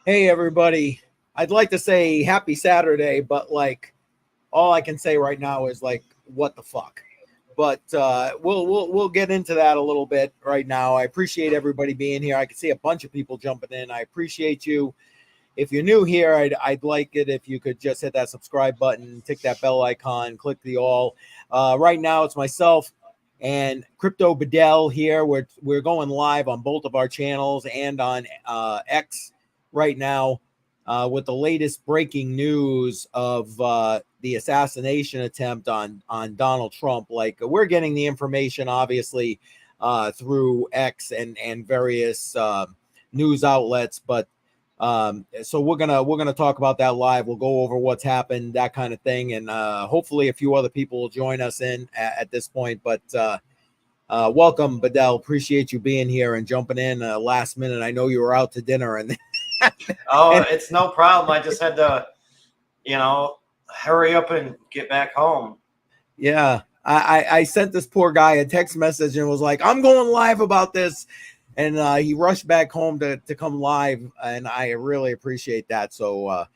Hey everybody. I'd like to say happy Saturday, but like all I can say right now is like what the fuck. But we'll get into that a little bit right now. I appreciate everybody being here. I can see a bunch of people jumping in. I appreciate you. If you're new here, I'd like it if you could just hit that subscribe button, tick that bell icon, click the all. Right now it's myself and Crypto Bedell here. We're going live on both of our channels and on X right now with the latest breaking news of the assassination attempt on Donald Trump. Like we're getting the information obviously through X and various news outlets, but so we're gonna talk about that live. We'll go over what's happened, that kind of thing, and hopefully a few other people will join us in at this point. But welcome, Bedell. Appreciate you being here and jumping in last minute. I know you were out to dinner and Oh, it's no problem. I just had to, hurry up and get back home. Yeah, I sent this poor guy a text message and was like, I'm going live about this. And he rushed back home to come live. And I really appreciate that. So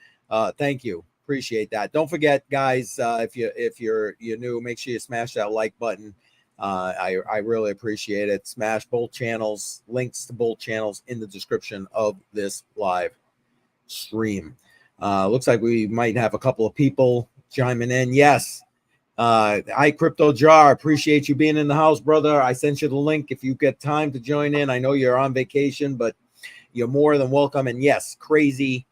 thank you. Appreciate that. Don't forget, guys, if you're new, make sure you smash that like button. I really appreciate it. Smash both channels, links to both channels in the description of this live stream. Looks like we might have a couple of people chiming in. Yes. Hi, Crypto Jar. Appreciate you being in the house, brother. I sent you the link if you get time to join in. I know you're on vacation, but you're more than welcome. And yes, crazy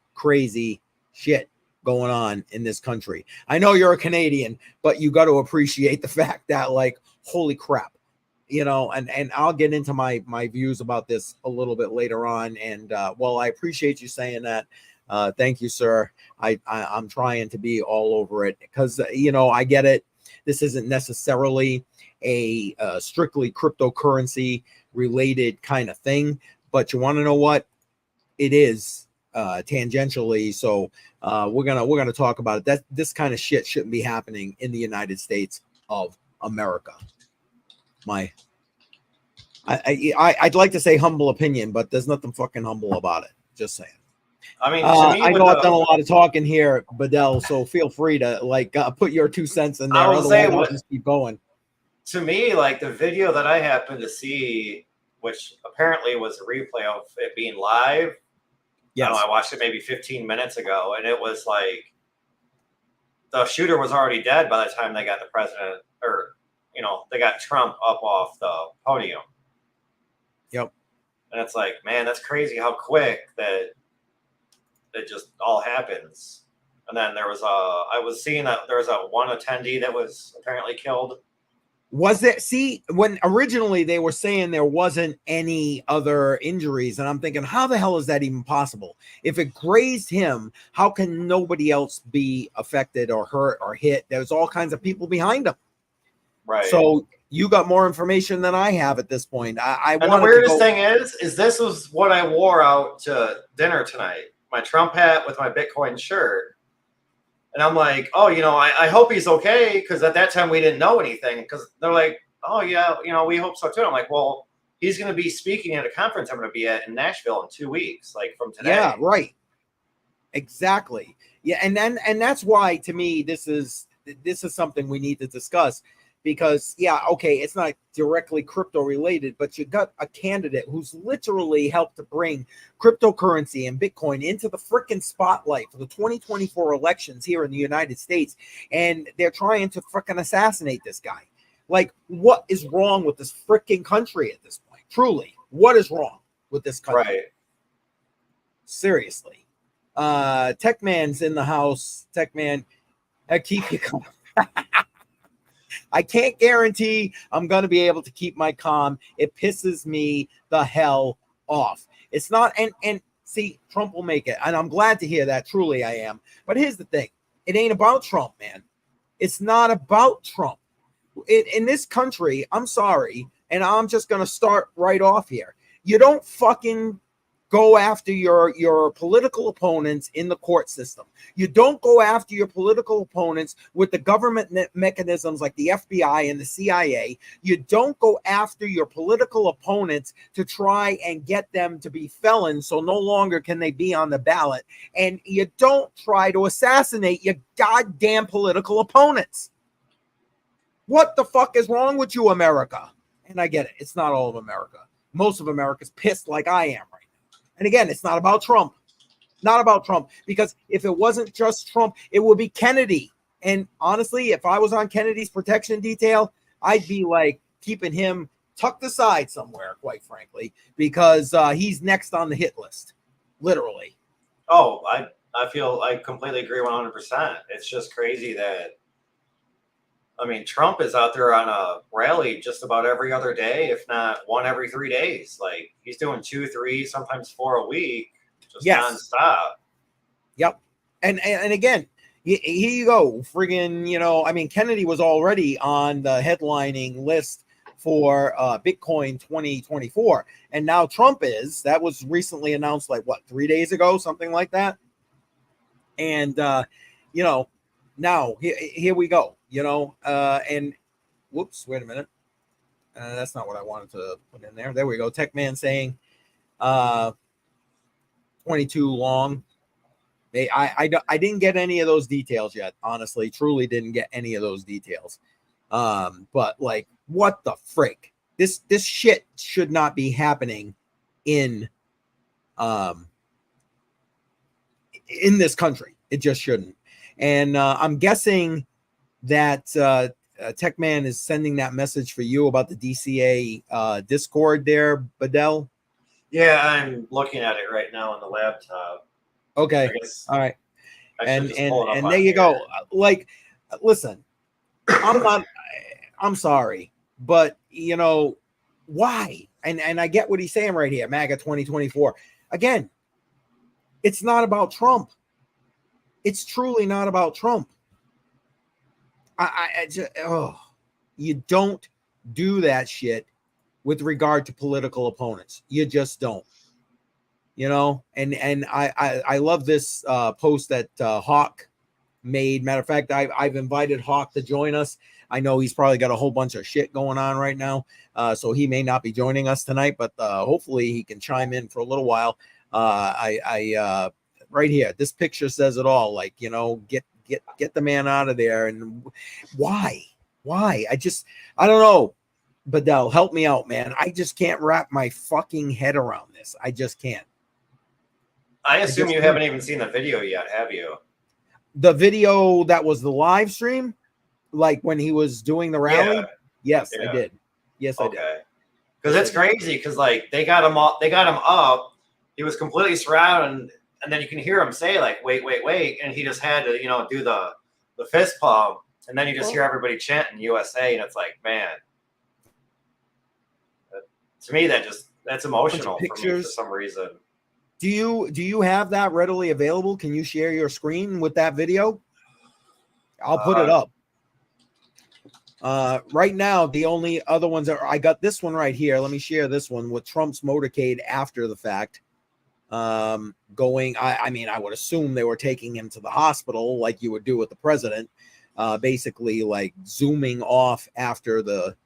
shit going on in this country. I know you're a Canadian, but you got to appreciate the fact that, like, holy crap, and I'll get into my views about this a little bit later on. And well, I appreciate you saying that. Thank you, sir. I'm trying to be all over it because, I get it. This isn't necessarily a strictly cryptocurrency related kind of thing, but you want to know what it is tangentially. So we're gonna talk about it. That this kind of shit shouldn't be happening in the United States of America. I'd like to say humble opinion, but there's nothing fucking humble about it. Just saying. I mean, to me, I know I've done a lot of talking here, Bedell, so feel free to put your 2 cents in there. Otherwise, I'll just keep going. To me, like the video that I happened to see, which apparently was a replay of it being live. Yes. I watched it maybe 15 minutes ago, and it was like the shooter was already dead by the time they got the president, or they got Trump up off the podium. Yep. And it's like, man, that's crazy how quick that it just all happens. And then I was seeing that there was a one attendee that was apparently killed. Was there? See, when originally they were saying there wasn't any other injuries, and I'm thinking, how the hell is that even possible? If it grazed him, how can nobody else be affected or hurt or hit? There's all kinds of people behind him. Right. So you got more information than I have at this point. And the weirdest thing is this was what I wore out to dinner tonight. My Trump hat with my Bitcoin shirt. And I'm like, oh, I hope he's okay. Because at that time we didn't know anything. Because they're like, oh, yeah, we hope so too. And I'm like, well, he's going to be speaking at a conference I'm going to be at in Nashville in 2 weeks, like from today. Yeah, right. Exactly. Yeah. And that's why, to me, this is something we need to discuss. Because, yeah, okay, it's not directly crypto related, but you got a candidate who's literally helped to bring cryptocurrency and Bitcoin into the freaking spotlight for the 2024 elections here in the United States. And they're trying to freaking assassinate this guy. Like, what is wrong with this freaking country at this point? Truly, what is wrong with this country? Right. Seriously. Techman's in the house. Techman, keep you coming. I can't guarantee I'm going to be able to keep my calm. It pisses me the hell off. It's not, and see, Trump will make it. And I'm glad to hear that. Truly, I am. But here's the thing. It ain't about Trump, man. It's not about Trump. In this country, I'm sorry, and I'm just going to start right off here. You don't fucking go after your political opponents in the court system. You don't go after your political opponents with the government mechanisms like the FBI and the CIA. You don't go after your political opponents to try and get them to be felons so no longer can they be on the ballot. And you don't try to assassinate your goddamn political opponents. What the fuck is wrong with you, America? And I get it. It's not all of America. Most of America's pissed like I am right now. And again, it's not about Trump. Not about Trump. Because if it wasn't just Trump, it would be Kennedy. And honestly, if I was on Kennedy's protection detail, I'd be like keeping him tucked aside somewhere, quite frankly, because he's next on the hit list. Literally. Oh, I completely agree 100%. It's just crazy that, I mean, Trump is out there on a rally just about every other day, if not one every 3 days. Like, he's doing 2, 3, sometimes 4 a week, just nonstop. Yep. And again, here you go. Friggin', I mean, Kennedy was already on the headlining list for Bitcoin 2024. And now Trump is. That was recently announced, like, 3 days ago, something like that. And, now here we go. And whoops, wait a minute. That's not what I wanted to put in there. There we go. Tech Man saying 22 long. I didn't get any of those details yet. Honestly, truly didn't get any of those details. But like, what the frick? This shit should not be happening in this country. It just shouldn't. And I'm guessing that Techman is sending that message for you about the DCA Discord there, Badell. Yeah, I'm looking at it right now on the laptop. Okay. All right. And there you go. Like, listen, I'm sorry, but why? And I get what he's saying right here, MAGA 2024. Again, it's not about Trump. It's truly not about Trump. You don't do that shit with regard to political opponents. You just don't. And I love this post that Hawk made. Matter of fact, I've invited Hawk to join us. I know he's probably got a whole bunch of shit going on right now, so he may not be joining us tonight, but hopefully he can chime in for a little while. Right here, this picture says it all. Like, get the man out of there. And why? I don't know. Badell, help me out, man. I just can't wrap my fucking head around this. I just can't. I assume you haven't even seen the video yet, have you? The video that was the live stream, like when he was doing the rally? Yeah. Yes, I did. Yes, I did. Because it's crazy, because like they got him up. He was completely surrounded, and then you can hear him say, like, wait, and he just had to, do the fist pump, and then you just hear everybody chanting USA, and it's like, man. To me, that's emotional for me for some reason. Do you have that readily available? Can you share your screen with that video? I'll put it up. Right now, the only other ones I got this one right here. Let me share this one with Trump's motorcade after the fact. Going, I mean, I would assume they were taking him to the hospital like you would do with the president. Basically, like zooming off after the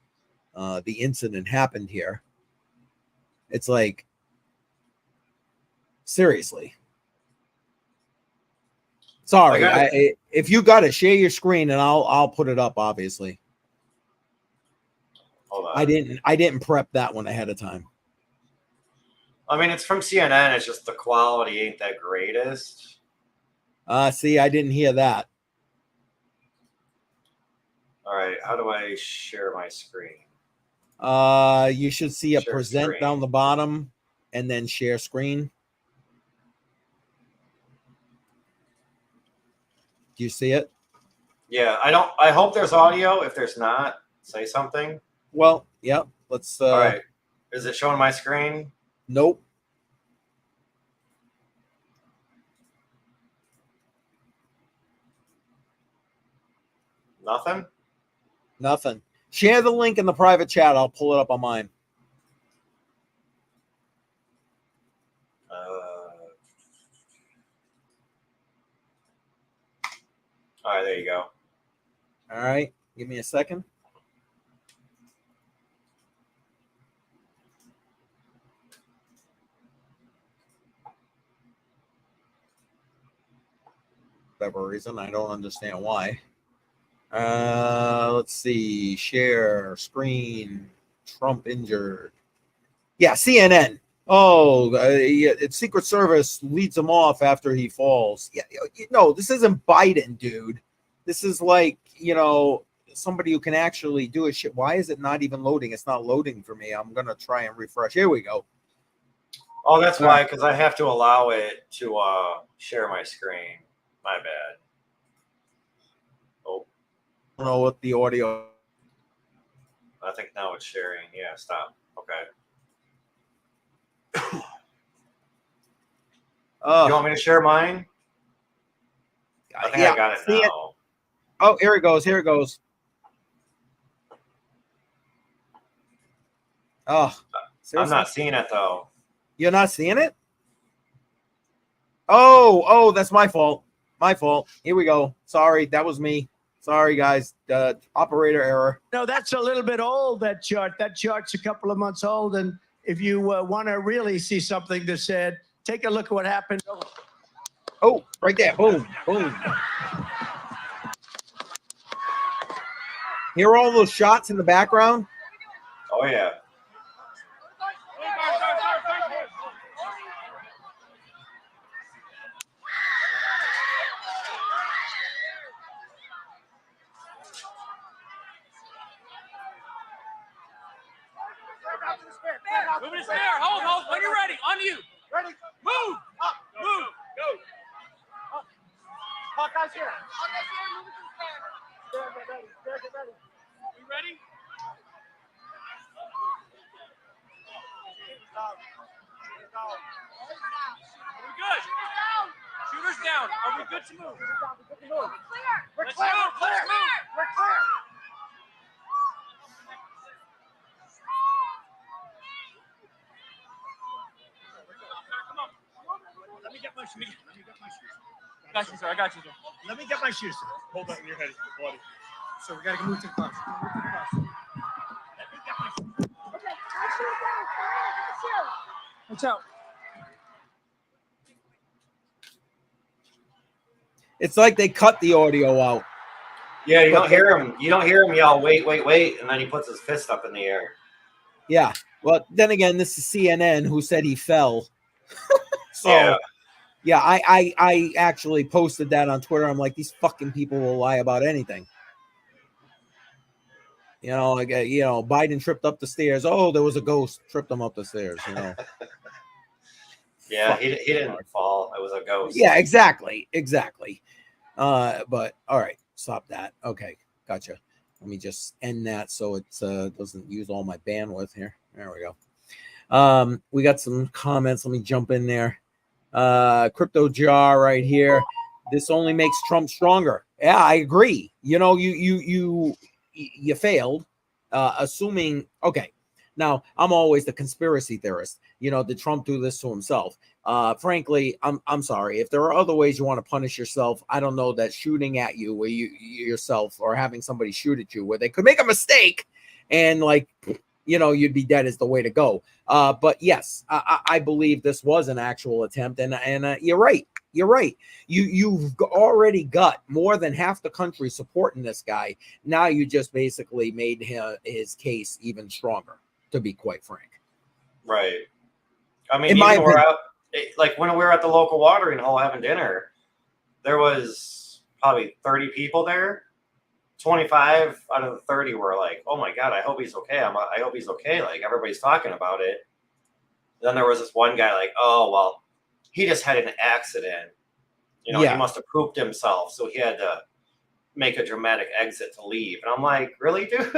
incident happened here. It's like, seriously. Sorry, if you got it, share your screen and I'll put it up. Obviously, hold on. I didn't prep that one ahead of time. I mean, it's from CNN. It's just the quality ain't that greatest. See, I didn't hear that. All right, how do I share my screen? You should see a present screen down the bottom and then share screen. Do you see it? Yeah, I hope there's audio. If there's not, say something. Well, yeah, let's all right. Is it showing my screen? Nope. Nothing. Share the link in the private chat. I'll pull it up on mine. All right, there you go. All right, give me a second. Whatever reason, I don't understand why. Let's see. Share screen. Trump injured. Yeah, CNN. Oh, Secret Service leads him off after he falls. Yeah, no, this isn't Biden, dude. This is like, somebody who can actually do a shit. Why is it not even loading? It's not loading for me. I'm gonna try and refresh. Here we go. Oh, that's why, because I have to allow it to share my screen. My bad. Oh, I don't know what the audio. I think now it's sharing. Yeah, stop. Okay. You want me to share mine? I think I got it now. Oh, here it goes. Here it goes. Oh, seriously? I'm not seeing it though. You're not seeing it? Oh, that's my fault. My fault. Here we go. Sorry, that was me. Sorry, guys. Operator error. No, that's a little bit old, that chart. That chart's a couple of months old. And if you want to really see something that said, take a look at what happened. Oh, right there. Boom, boom. Hear all those shots in the background? Oh, yeah. Moving to spare. Hold. When you're ready. On you. Ready. Move. Up. Move. Go. Up. Hawkeye's here. Hawkeye's here. Moving to spare. Get ready. Get ready. We ready? Are we good? Shooters down. Are we good to move? We're clear. Let's move. We're clear. Let me get my shoes. I got you, sir. Let me get my shoes, sir. Hold that in your head, buddy. So we gotta move to the car. Let me get my shoes. Okay, my shoes down. Watch out. It's like they cut the audio out. Yeah, you don't hear him. You don't hear him yell, wait, and then he puts his fist up in the air. Yeah. Well, then again, this is CNN who said he fell. So, yeah, I actually posted that on Twitter. I'm like, these fucking people will lie about anything. Biden tripped up the stairs. Oh, there was a ghost tripped him up the stairs. Yeah, he didn't fall. It was a ghost. Yeah, exactly. But all right, stop that. Okay, gotcha. Let me just end that so it doesn't use all my bandwidth here. There we go. We got some comments. Let me jump in there. Crypto jar right here. This only makes Trump stronger. Yeah, I agree. You failed. Assuming okay. Now, I'm always the conspiracy theorist. Did Trump do this to himself? Frankly, I'm sorry. If there are other ways you want to punish yourself, I don't know that shooting at you where you yourself or having somebody shoot at you where they could make a mistake and you'd be dead is the way to go. But yes, I believe this was an actual attempt. And you're right. You've already got more than half the country supporting this guy. Now you just basically made his case even stronger, to be quite frank. Right. I mean, when we were at the local watering hole having dinner, there was probably 30 people there. 25 out of the 30 were like, oh my God, I hope he's okay. I hope he's okay. Like, everybody's talking about it. Then there was this one guy like, oh, well, he just had an accident. He must have pooped himself. So he had to make a dramatic exit to leave. And I'm like, really, dude?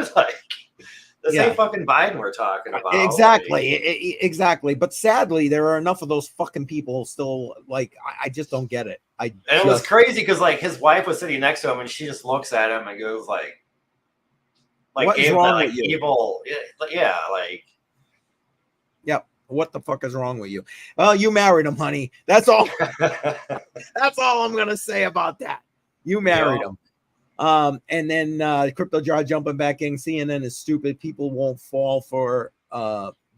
This ain't fucking Biden we're talking about. Exactly. But sadly, there are enough of those fucking people still. I just don't get it. It was crazy because his wife was sitting next to him and she just looks at him and goes what is wrong with you? Evil. Yeah, Yep. What the fuck is wrong with you? Well, you married him, honey. That's all. That's all I'm gonna say about that. You married him. And then Crypto Jar jumping back in. CNN is stupid. People won't fall for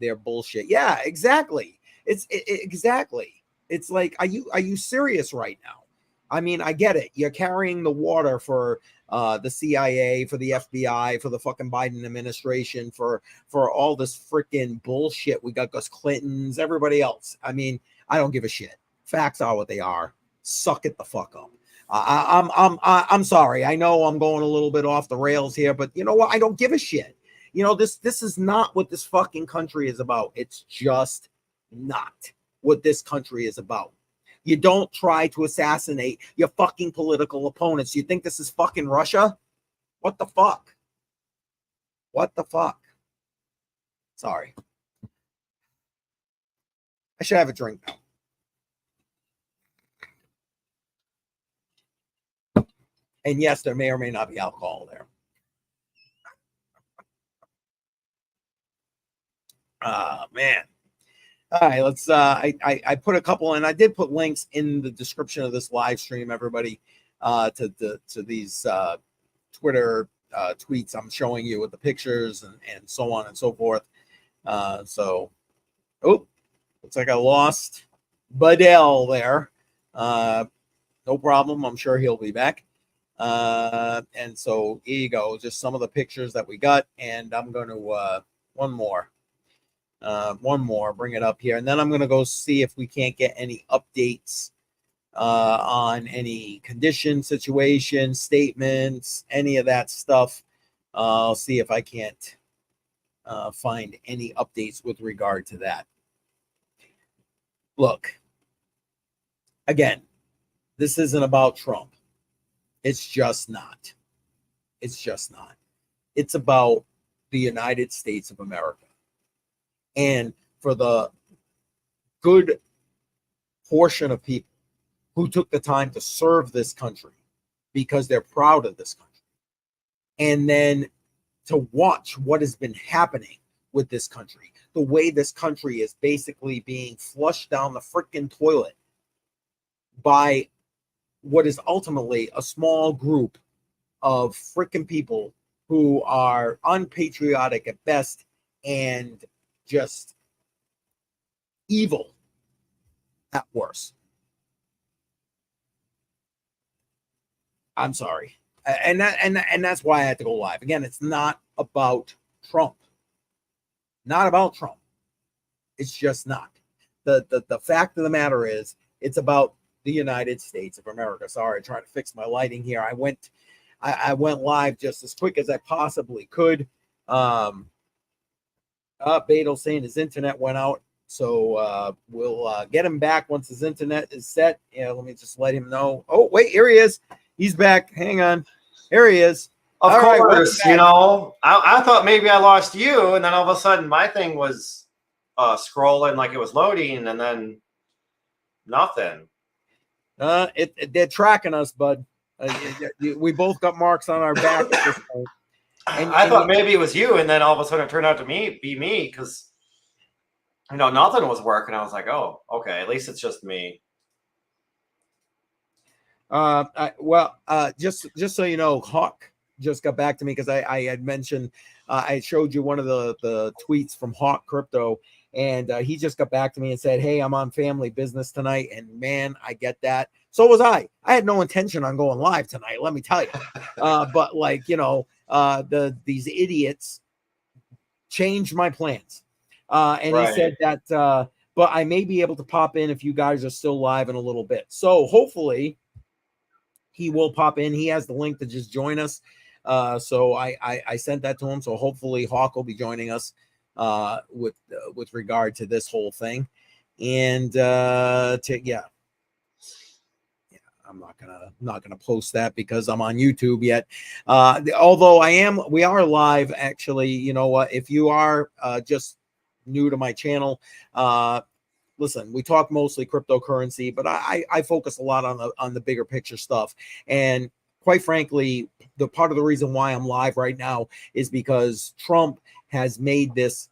their bullshit. Yeah, exactly. Exactly. It's like, are you serious right now? I mean, I get it. You're carrying the water for the CIA, for the FBI, for the fucking Biden administration, for all this freaking bullshit. We got Gus Clinton's, everybody else. I mean, I don't give a shit. Facts are what they are. Suck it the fuck up. I'm sorry. I know I'm going a little bit off the rails here, but you know what? I don't give a shit. You know, this is not what this fucking country is about. It's just not what this country is about. You don't try to assassinate your fucking political opponents. You think this is fucking Russia? What the fuck? What the fuck? Sorry. I should have a drink now. And yes, there may or may not be alcohol there. Man. All right, let's I put a couple, and I did put links in the description of this live stream, everybody, to these Twitter tweets I'm showing you with the pictures and so on and so forth. So looks like I lost Budell there. No problem. I'm sure he'll be back. And so here you go. Just some of the pictures that we got, and I'm going to one more, bring it up here, and then I'm going to go see if we can't get any updates on any condition, situation, statements, any of that stuff. I'll see if I can't find any updates with regard to that. Look, again, this isn't about Trump. It's just not. It's just not. It's about the United States of America. And for the good portion of people who took the time to serve this country because they're proud of this country, and then to watch what has been happening with this country, the way this country is basically being flushed down the freaking toilet by what is ultimately a small group of freaking people who are unpatriotic at best and just evil at worst. I'm sorry. And that's why I had to go live. Again, it's not about Trump. Not about Trump. It's just not. The fact of the matter is, it's about the United States of America. Sorry, trying to fix my lighting here. I went live just as quick as I possibly could. Beto saying his internet went out, so we'll get him back once his internet is set. Yeah, let me just let him know. Oh, wait, here he is. He's back. Hang on. Here he is. Of course, you know, I thought maybe I lost you, and then all of a sudden my thing was scrolling like it was loading, and then nothing. They're tracking us, bud. We both got marks on our back at this point. And I thought maybe it was you, and then all of a sudden it turned out to be me, because you know nothing was working. I was like, oh, okay, at least it's just me. Just so you know, Hawk just got back to me because I had mentioned I showed you one of the tweets from Hawk Crypto, and he just got back to me and said, hey, I'm on family business tonight, and man, I get that. So was I. I had no intention on going live tonight, let me tell you. But like, you know, these idiots changed my plans. And right. He said that, but I may be able to pop in if you guys are still live in a little bit. So hopefully he will pop in. He has the link to just join us. So I sent that to him. So hopefully Hawk will be joining us with regard to this whole thing. And I'm not gonna post that because I'm on YouTube yet. Although we are live actually. You know what? If you are just new to my channel, listen, we talk mostly cryptocurrency, but I focus a lot on the bigger picture stuff. And quite frankly, the part of the reason why I'm live right now is because Trump has made this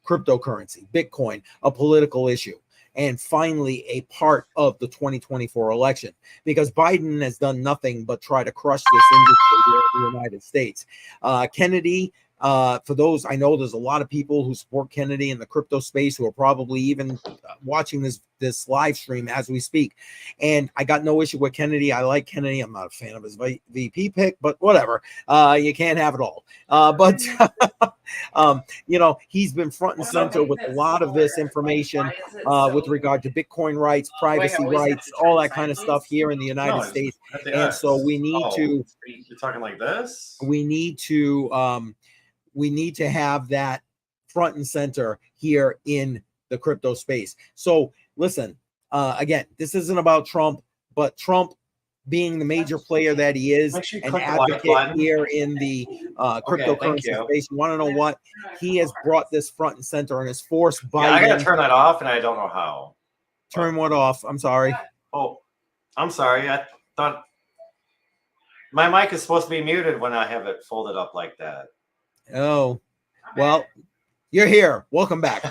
cryptocurrency, Bitcoin, a political issue. and finally a part of the 2024 election, because Biden has done nothing but try to crush this industry here in the United States. Kennedy, for those, I know there's a lot of people who support Kennedy in the crypto space who are probably even watching this live stream as we speak. And I got no issue with Kennedy. I like Kennedy. I'm not a fan of his VP pick, but whatever. You can't have it all. But you know, he's been front and center with a lot of this information with regard to Bitcoin rights, privacy rights, all that kind of stuff here in the United States. And so we need to. You're talking like this. We need to have that front and center here in the crypto space. So listen, again, this isn't about Trump, but Trump being the major player that he is, an advocate here in the cryptocurrency space. You want to know what? He has brought this front and center and has forced Biden. Yeah, I got to turn that off, and I don't know how. Turn what off? I'm sorry. Oh, I'm sorry. I thought my mic is supposed to be muted when I have it folded up like that. Oh, well, you're here. Welcome back.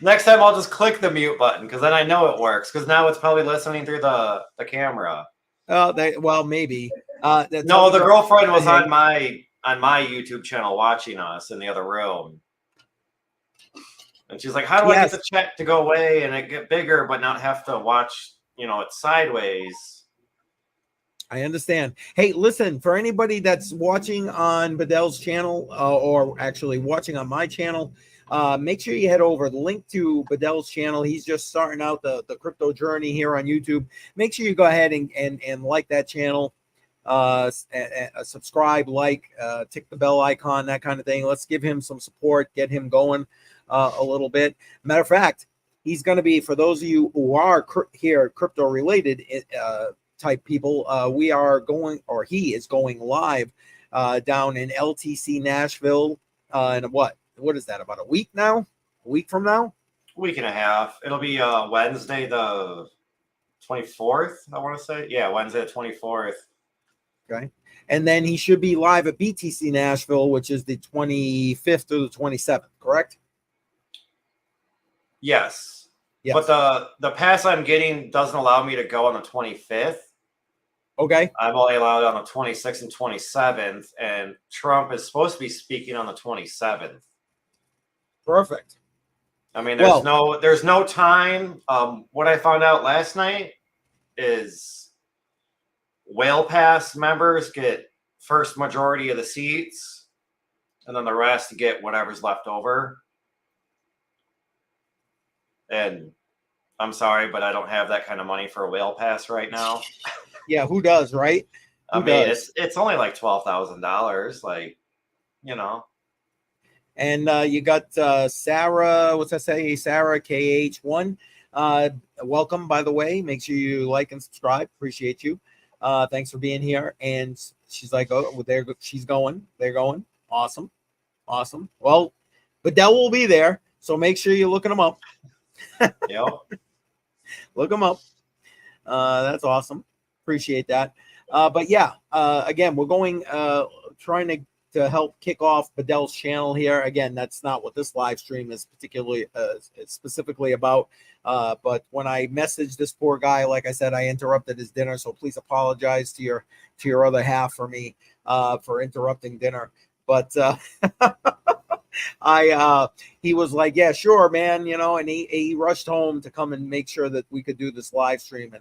Next time I'll just click the mute button, because then I know it works, because now it's probably listening through the camera. Oh, well, maybe. No, the girlfriend was on my YouTube channel watching us in the other room. And she's like, how do I get the chat to go away and it get bigger but not have to watch, it sideways? I understand. Hey, listen, for anybody that's watching on Bedell's channel or actually watching on my channel, make sure you head over. The link to Bedell's channel. He's just starting out the crypto journey here on YouTube. Make sure you go ahead and like that channel, subscribe, tick the bell icon, that kind of thing. Let's give him some support, get him going a little bit. Matter of fact, he's going to be, for those of you who are here crypto related type people, we are going, or he is going live down in LTC Nashville in what is that, about a week now? A week from now? A week and a half. It'll be Wednesday the 24th, I want to say. Yeah, Wednesday the 24th. Okay. And then he should be live at BTC Nashville, which is the 25th through the 27th, correct? Yes. But the pass I'm getting doesn't allow me to go on the 25th. Okay. I'm only allowed on the 26th and 27th, and Trump is supposed to be speaking on the 27th. Perfect. I mean, there's no time. What I found out last night is Whale Pass members get first majority of the seats, and then the rest get whatever's left over. And I'm sorry, but I don't have that kind of money for a Whale Pass right now. Yeah, who does, right? It's only like $12,000, And you got Sarah, what's that say? Sarah KH1. Welcome, by the way. Make sure you like and subscribe. Appreciate you. Thanks for being here. And she's like, oh, there she's going. They're going. Awesome. Well, Bedell will be there, so make sure you're looking them up. Yep. Look them up. That's awesome. Appreciate that. But yeah, again, we're going trying to help kick off Bedell's channel here. Again, that's not what this live stream is particularly specifically about. But when I messaged this poor guy, like I said, I interrupted his dinner. So please apologize to your other half for me for interrupting dinner. But he was like, yeah, sure, man, and he rushed home to come and make sure that we could do this live stream,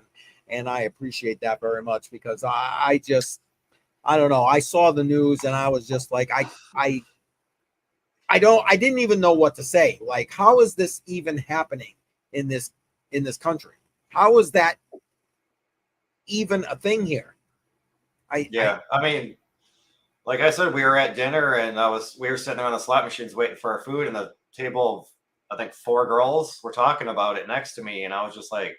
and I appreciate that very much, because I don't know, I saw the news and I was just like, I didn't even know what to say. Like, how is this even happening in this country? How is that even a thing here? I mean, like I said, we were at dinner and we were sitting on the slot machines waiting for our food, and the table of, I think, 4 girls were talking about it next to me, and I was just like,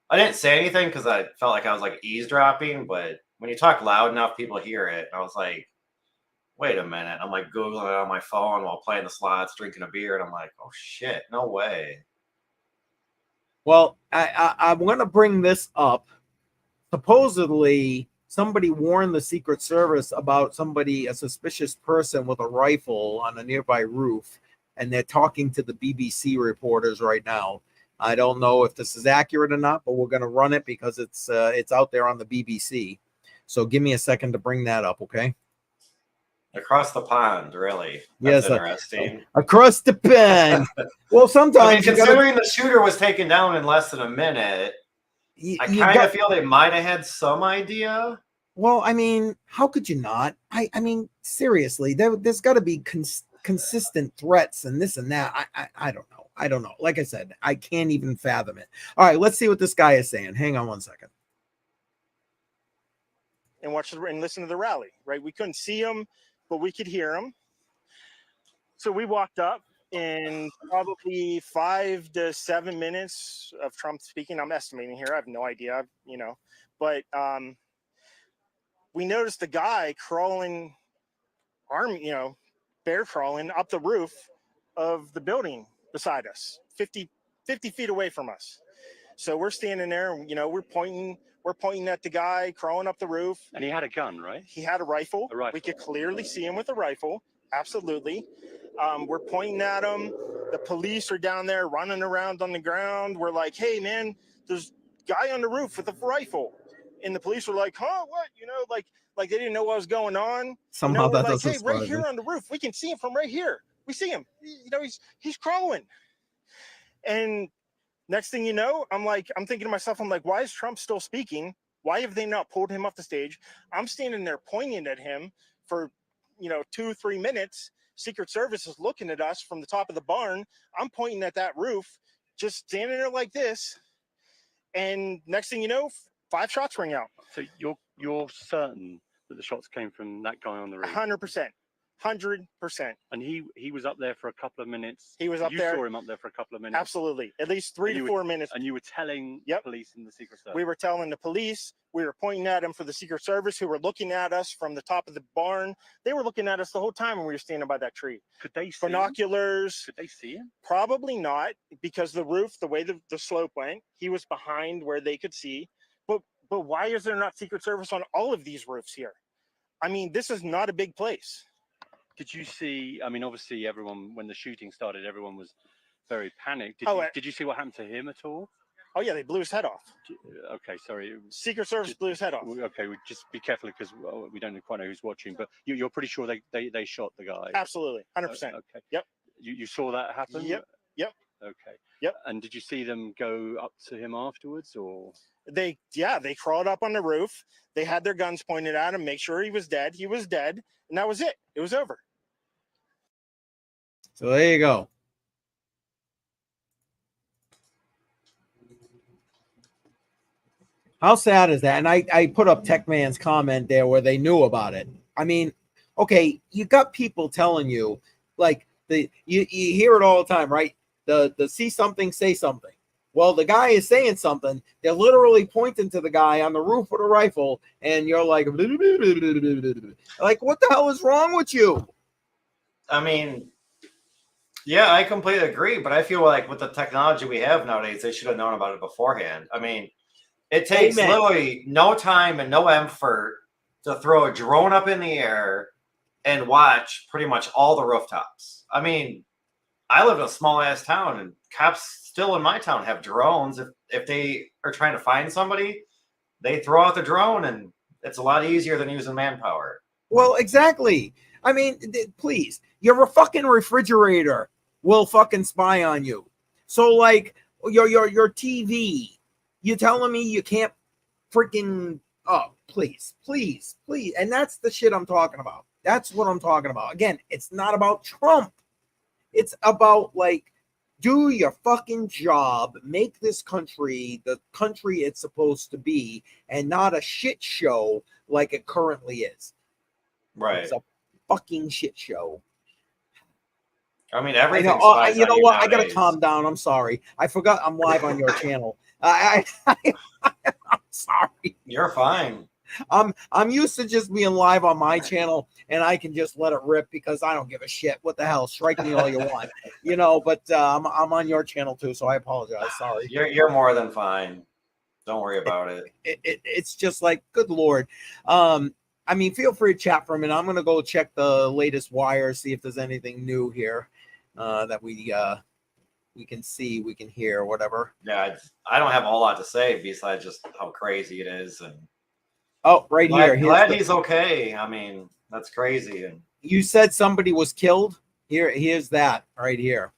I didn't say anything because I felt like I was like eavesdropping, but when you talk loud enough, people hear it. And I was like, wait a minute. I'm like Googling it on my phone while playing the slots, drinking a beer, and I'm like, oh shit, no way. Well, I'm going to bring this up. Supposedly, somebody warned the Secret Service about a suspicious person with a rifle on a nearby roof, and they're talking to the BBC reporters right now. I don't know if this is accurate or not, but we're going to run it because it's out there on the BBC. So give me a second to bring that up, okay? Across the pond, really. Yes, That's interesting. Across the pond. Well, sometimes I mean, considering the shooter was taken down in less than a minute, I kind of feel they might have had some idea. Well, I mean, how could you not? I mean, seriously, there's got to be consistent threats and this and that. I don't know. I don't know. Like I said, I can't even fathom it. All right, let's see what this guy is saying. Hang on one second. And watch and listen to the rally, right? We couldn't see him, but we could hear him. So we walked up in probably 5 to 7 minutes of Trump speaking. I'm estimating here. I have no idea, but we noticed the guy crawling, bear crawling up the roof of the building beside us, 50 feet away from us. So we're standing there, we're pointing at the guy crawling up the roof. And he had a gun, right? He had a rifle. A rifle. We could clearly see him with a rifle. Absolutely. We're pointing at him. The police are down there running around on the ground. We're like, hey, man, there's a guy on the roof with a rifle. And the police were like, huh, what? Like they didn't know what was going on. Somehow that doesn't hey, right here on the roof, we can see him from right here. We see him. He's crawling. And next thing you know, I'm thinking to myself, why is Trump still speaking? Why have they not pulled him off the stage? I'm standing there pointing at him for, 2-3 minutes. Secret Service is looking at us from the top of the barn. I'm pointing at that roof, just standing there like this. And next thing you know, 5 shots ring out. So you're certain that the shots came from that guy on the roof? 100%. 100%. And he was up there for a couple of minutes. He was up there. You saw him up there for a couple of minutes. Absolutely. At least 3 to 4 minutes. And you were telling police and the Secret Service. We were telling the police. We were pointing at him for the Secret Service, who were looking at us from the top of the barn. They were looking at us the whole time when we were standing by that tree. Could they see binoculars? Could they see him? Probably not, because the roof, the way the slope went, he was behind where they could see. But why is there not Secret Service on all of these roofs here? I mean, this is not a big place. Did you see, obviously everyone, when the shooting started, everyone was very panicked. Did you see what happened to him at all? Oh, yeah, they blew his head off. Okay, sorry. Secret Service blew his head off. Okay, we just be careful because we don't quite know who's watching, but you're pretty sure they shot the guy? Absolutely, 100%. Okay. Yep. You saw that happen? Yep. Okay. Yep. And did you see them go up to him afterwards, or? They crawled up on the roof. They had their guns pointed at him, make sure he was dead. He was dead, and that was it. It was over. So there you go. How sad is that? And I put up Tech Man's comment there where they knew about it. I mean, okay, you got people telling you, you hear it all the time, right? The see something, say something. Well, the guy is saying something. They're literally pointing to the guy on the roof with a rifle, and you're like, what the hell is wrong with you? I mean, yeah, I completely agree, but I feel like with the technology we have nowadays, they should have known about it beforehand. I mean, it takes literally no time and no effort to throw a drone up in the air and watch pretty much all the rooftops. I mean, I live in a small ass town, and cops still in my town have drones. If they are trying to find somebody, they throw out the drone, and it's a lot easier than using manpower. Well, exactly. I mean, please, your fucking refrigerator will fucking spy on you. So like your TV, you telling me you can't freaking, please. And that's the shit I'm talking about. That's what I'm talking about. Again, it's not about Trump. It's about do your fucking job, make this country the country it's supposed to be, and not a shit show like it currently is. Right. It's a fucking shit show. I mean, everything. You know what? I gotta calm down. I'm sorry. I forgot I'm live on your channel. I'm sorry. You're fine. I'm used to just being live on my channel, and I can just let it rip because I don't give a shit. What the hell? Strike me all you want, But I'm on your channel too, so I apologize. Sorry. You're more than fine. Don't worry about it. It's just like, good Lord. I mean, feel free to chat for a minute. I'm gonna go check the latest wires, see if there's anything new here that we we can see, we can hear, whatever. Yeah, I don't have a whole lot to say besides just how crazy it is, and right glad, here. glad he's okay. I mean, that's crazy. And you said somebody was killed. Here's that right here.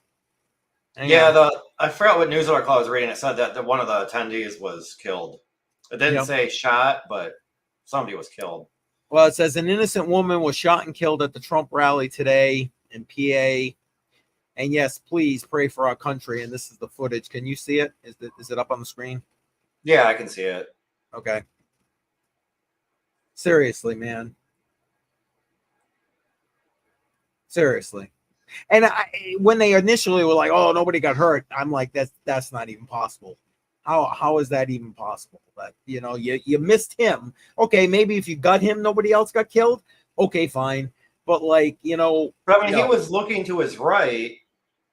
I forgot what news article I was reading. It said that one of the attendees was killed. It didn't say shot, but somebody was killed. Well, it says an innocent woman was shot and killed at the Trump rally today in PA. And yes, please pray for our country. And this is the footage. Can you see it? Is it up on the screen? Yeah, I can see it. Okay. Seriously, man. Seriously. And when they initially were like, "Oh, nobody got hurt," I'm like, "That's not even possible. How is that even possible? But you missed him. Okay, maybe if you got him, nobody else got killed. Okay, fine. But like, But I mean, he was looking to his right,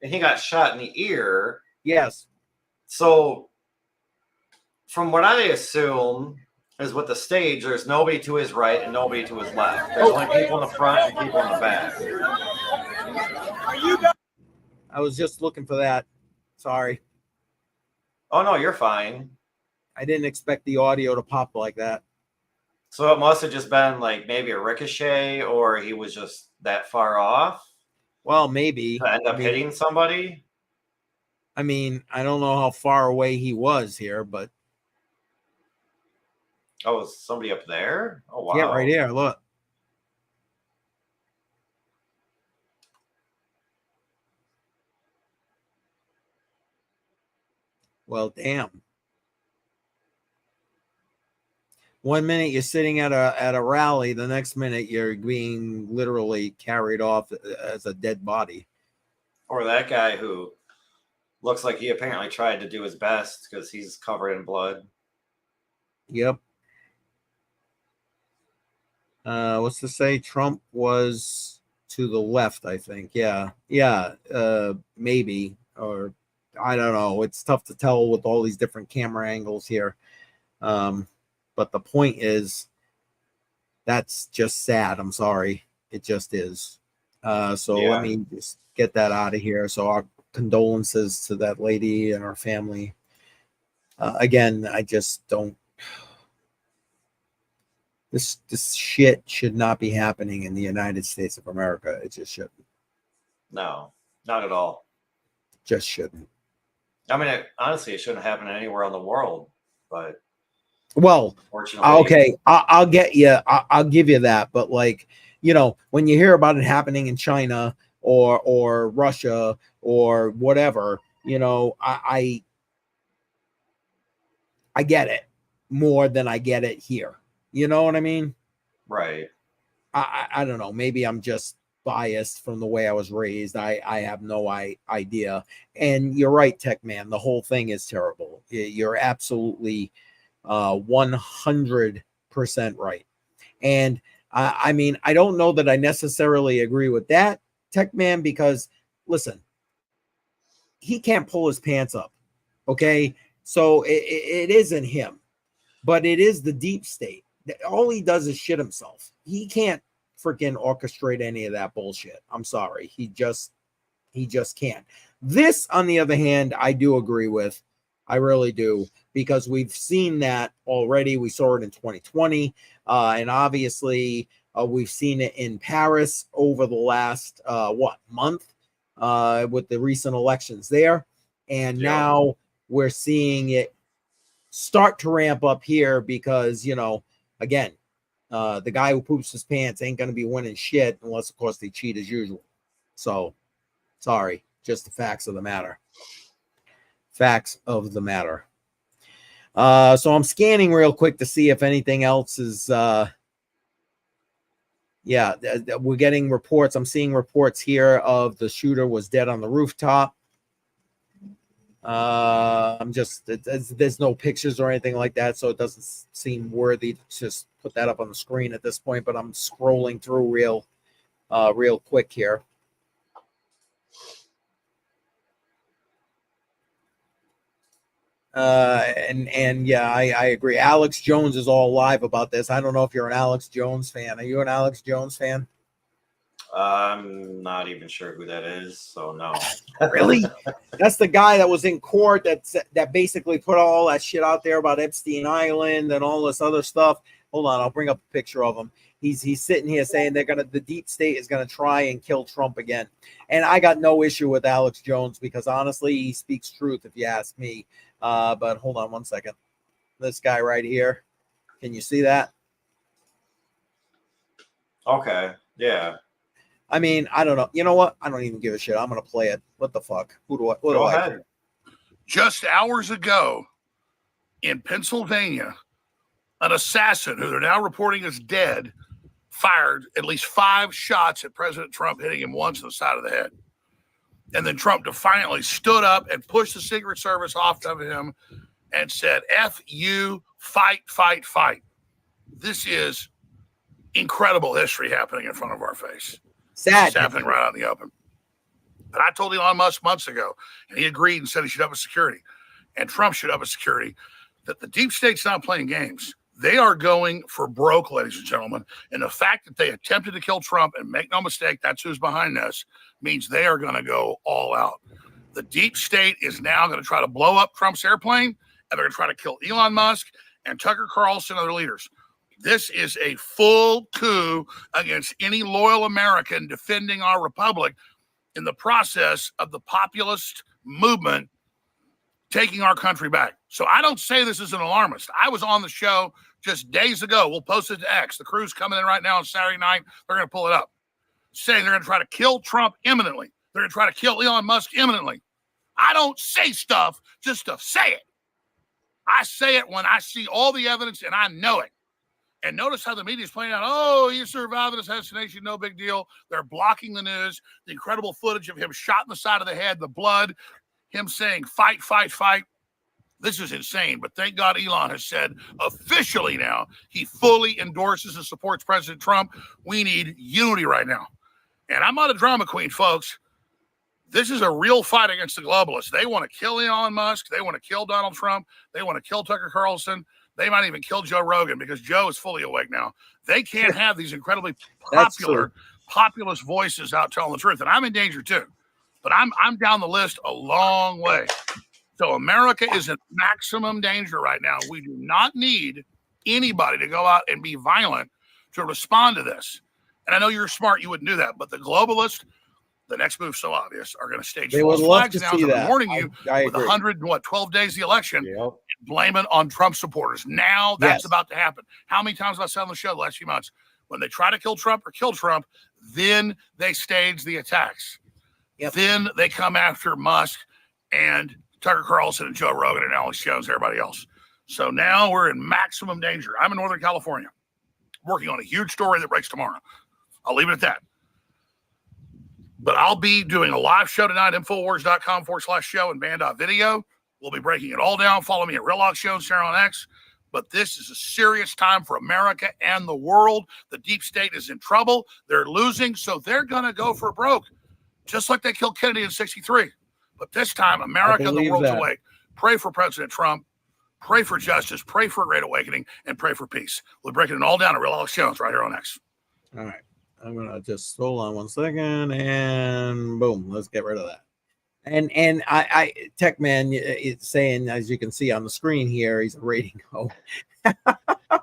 and he got shot in the ear. Yes. So, from what I assume is with the stage, there's nobody to his right and nobody to his left. There's only people in the front and people in the back. I was just looking for that. Sorry. Oh, no, you're fine. I didn't expect the audio to pop like that. So it must have just been like maybe a ricochet, or he was just that far off. Well, maybe. To end up hitting somebody. I mean, I don't know how far away he was here, but. Oh, is somebody up there? Oh, wow. Yeah, right here. Look. Well, damn. 1 minute you're sitting at a rally, the next minute you're being literally carried off as a dead body. Or that guy who looks like he apparently tried to do his best because he's covered in blood. Yep. What's to say? Trump was to the left, I think. Yeah. Maybe, or I don't know. It's tough to tell with all these different camera angles here. But the point is, that's just sad. I'm sorry. It just is. Let me just get that out of here. So our condolences to that lady and her family. Again, I just don't. This shit should not be happening in the United States of America. It just shouldn't. No, not at all. Just shouldn't. I mean, honestly, it shouldn't happen anywhere in the world. But well, okay, I'll get you. I'll give you that. But like, when you hear about it happening in China or Russia or whatever, I get it more than I get it here. You know what I mean? Right. I don't know. Maybe I'm just biased from the way I was raised. I have no idea. And you're right, Tech Man. The whole thing is terrible. You're absolutely 100% right. And I mean, I don't know that I necessarily agree with that, Tech Man, because listen, he can't pull his pants up. Okay. So it isn't him, but it is the deep state. All he does is shit himself. He can't freaking orchestrate any of that bullshit. I'm sorry. He just can't. This, on the other hand, I do agree with. I really do, because we've seen that already. We saw it in 2020. And obviously we've seen it in Paris over the last, month with the recent elections there. And now we're seeing it start to ramp up here because, again, the guy who poops his pants ain't going to be winning shit unless, of course, they cheat as usual. So, sorry, just the facts of the matter. Facts of the matter. So I'm scanning real quick to see if anything else is. We're getting reports. I'm seeing reports here of the shooter was dead on the rooftop. There's no pictures or anything like that, so it doesn't seem worthy to just put that up on the screen at this point, but I'm scrolling through real quick here. I agree. Alex Jones is all live about this. I don't know if you're an Alex Jones fan. Are you an Alex Jones fan? I'm not even sure who that is, so no. Really? That's the guy that was in court that basically put all that shit out there about Epstein Island and all this other stuff. Hold on, I'll bring up a picture of him. He's sitting here saying the deep state is gonna try and kill Trump again. And I got no issue with Alex Jones because honestly, he speaks truth if you ask me. But hold on one second. This guy right here. Can you see that? Okay. Yeah. I mean, I don't know. You know what? I don't even give a shit. I'm gonna play it. What the fuck? What do Go I ahead. care? Just hours ago in Pennsylvania, an assassin who they're now reporting is dead fired at least 5 shots at President Trump, hitting him once in the side of the head. And then Trump defiantly stood up and pushed the Secret Service off of him and said, F you, fight, fight, fight. This is incredible history happening in front of our face. Sad. It's happening right out in the open. But I told Elon Musk months ago, and he agreed and said he should up a security, and Trump should up a security, that the deep state's not playing games. They are going for broke, ladies and gentlemen. And the fact that they attempted to kill Trump, and make no mistake, that's who's behind this, means they are going to go all out. The deep state is now going to try to blow up Trump's airplane, and they're going to try to kill Elon Musk and Tucker Carlson and other leaders. This is a full coup against any loyal American defending our republic in the process of the populist movement taking our country back. So I don't say this as an alarmist. I was on the show just days ago. We'll post it to X. The crew's coming in right now on Saturday night. They're going to pull it up, saying they're going to try to kill Trump imminently. They're going to try to kill Elon Musk imminently. I don't say stuff just to say it. I say it when I see all the evidence and I know it. And notice how the media is playing out, oh, he survived an assassination, no big deal. They're blocking the news. The incredible footage of him shot in the side of the head, the blood, him saying, fight, fight, fight. This is insane. But thank God Elon has said officially now he fully endorses and supports President Trump. We need unity right now. And I'm not a drama queen, folks. This is a real fight against the globalists. They want to kill Elon Musk. They want to kill Donald Trump. They want to kill Tucker Carlson. They might even kill Joe Rogan because Joe is fully awake now. They can't have these incredibly popular, populist voices out telling the truth. And I'm in danger too. But I'm down the list a long way. So America is in maximum danger right now. We do not need anybody to go out and be violent to respond to this. And I know you're smart, you wouldn't do that. But the globalists, the next move so obvious, are going to stage false flags now. I'm warning you, with 112 days of the election, blame it on Trump supporters. Now that's about to happen. How many times have I said on the show the last few months? When they try to kill Trump or kill Trump, then they stage the attacks. Then they come after Musk and Tucker Carlson and Joe Rogan and Alex Jones and everybody else. So now we're in maximum danger. I'm in Northern California working on a huge story that breaks tomorrow. I'll leave it at that. But I'll be doing a live show tonight, Infowars.com/show and band.video. We'll be breaking it all down. Follow me at Real Lock Show and share on X. But this is a serious time for America and the world. The deep state is in trouble. They're losing, so they're going to go for broke, just like they killed Kennedy in '63. But this time, America and the world's awake. Pray for President Trump. Pray for justice. Pray for a great awakening. And pray for peace. We're breaking it all down at Real Lock Show right here on X. All right. I'm going to just hold on one second and boom, let's get rid of that. And I Tech Man, it's saying, as you can see on the screen here, he's a rating ho.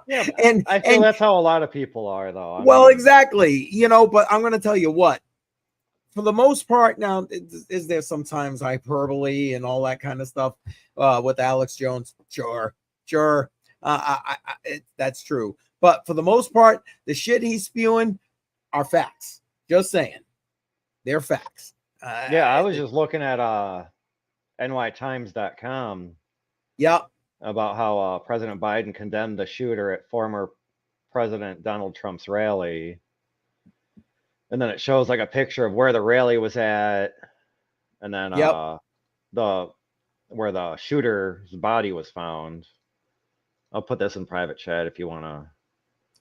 Yeah, and I feel that's how a lot of people are, though. I mean, exactly. You know, but I'm going to tell you what, for the most part now, is there sometimes hyperbole and all that kind of stuff with Alex Jones? Sure. That's true. But for the most part, the shit he's spewing are facts. Just saying. They're facts. I was just looking at nytimes.com. Yep. About how President Biden condemned the shooter at former President Donald Trump's rally. And then it shows like a picture of where the rally was at. And then where the shooter's body was found. I'll put this in private chat if you want to.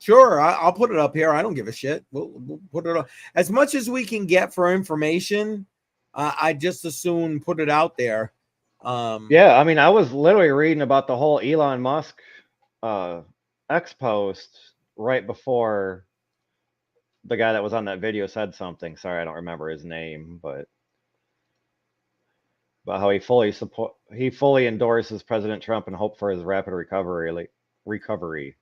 Sure, I'll put it up here. I don't give a shit. We'll put it up as much as we can get for information. I just as soon put it out there. I mean, I was literally reading about the whole Elon Musk X post right before the guy that was on that video said something. Sorry, I don't remember his name, but how he fully endorses President Trump and hope for his rapid recovery.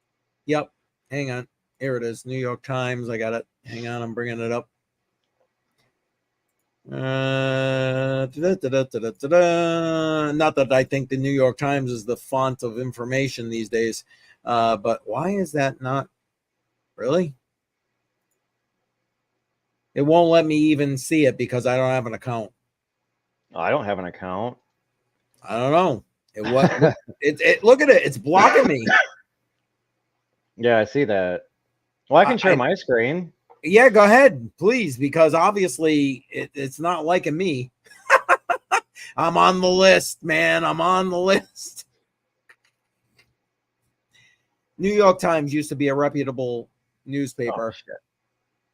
Yep. Hang on. Here it is. New York Times. I got it. Hang on. I'm bringing it up. Not that I think the New York Times is the font of information these days. But why is that not really? It won't let me even see it because I don't have an account. I don't have an account. I don't know. Look at it. It's blocking me. Yeah, I see that. Well, I can share my screen. Yeah, go ahead, please, because obviously it's not liking me. I'm on the list, man. I'm on the list. New York Times used to be a reputable newspaper. Oh, shit.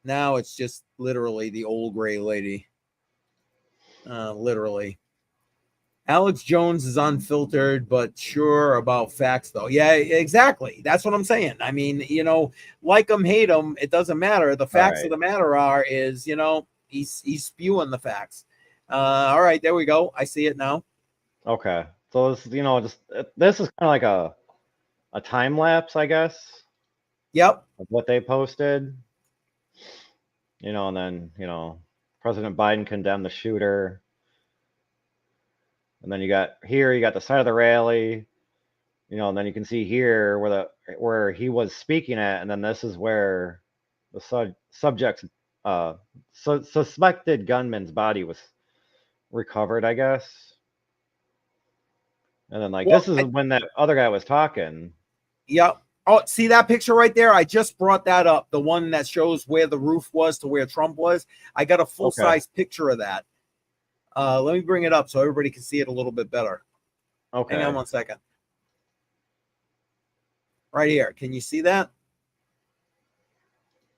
Now it's just literally the old gray lady. Literally. Alex Jones is unfiltered, but sure about facts, though. Yeah, exactly. That's what I'm saying. I mean, like him, hate him, it doesn't matter. The facts of the matter is, he's spewing the facts. All right, there we go. I see it now. Okay. So this, this is kind of like a time lapse, I guess. Yep. Of what they posted. And then, President Biden condemned the shooter. And then you got the side of the rally, and then you can see here where he was speaking at, and then this is where the subject's suspected gunman's body was recovered, I guess. And then this is when that other guy was talking. Yep. Oh, see that picture right there? I just brought that up. The one that shows where the roof was to where Trump was. I got a full-size picture of that. Let me bring it up so everybody can see it a little bit better. Okay. Hang on 1 second. Right here. Can you see that?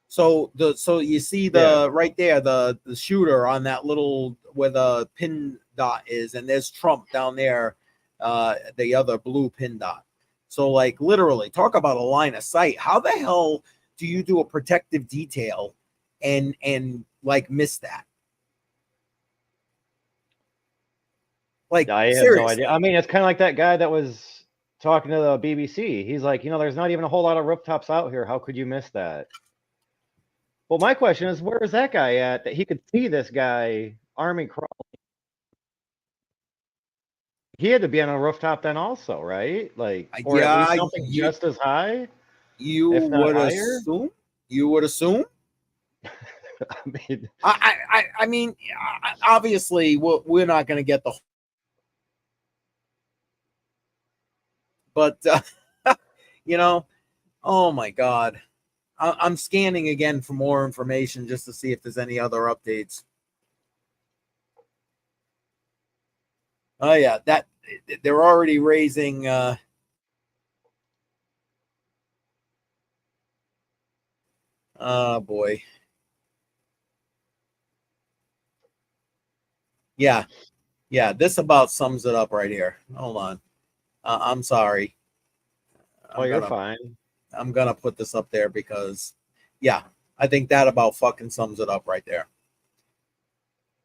So you see right there, the shooter on that little where the pin dot is, and there's Trump down there, the other blue pin dot. So literally, talk about a line of sight. How the hell do you do a protective detail and miss that? I have no idea. I mean, it's kind of like that guy that was talking to the BBC. He's like, there's not even a whole lot of rooftops out here. How could you miss that? Well, my question is, where is that guy at that he could see this guy army crawling? He had to be on a rooftop then also, right? Or at least something just as high? You would assume? You would assume? I mean, obviously, we're not going to get the... But, oh my God. I'm scanning again for more information just to see if there's any other updates. Oh, yeah, that they're already raising. Oh, boy. Yeah. Yeah, this about sums it up right here. Hold on. I'm sorry. You're fine. I'm going to put this up there because, yeah, I think that about fucking sums it up right there.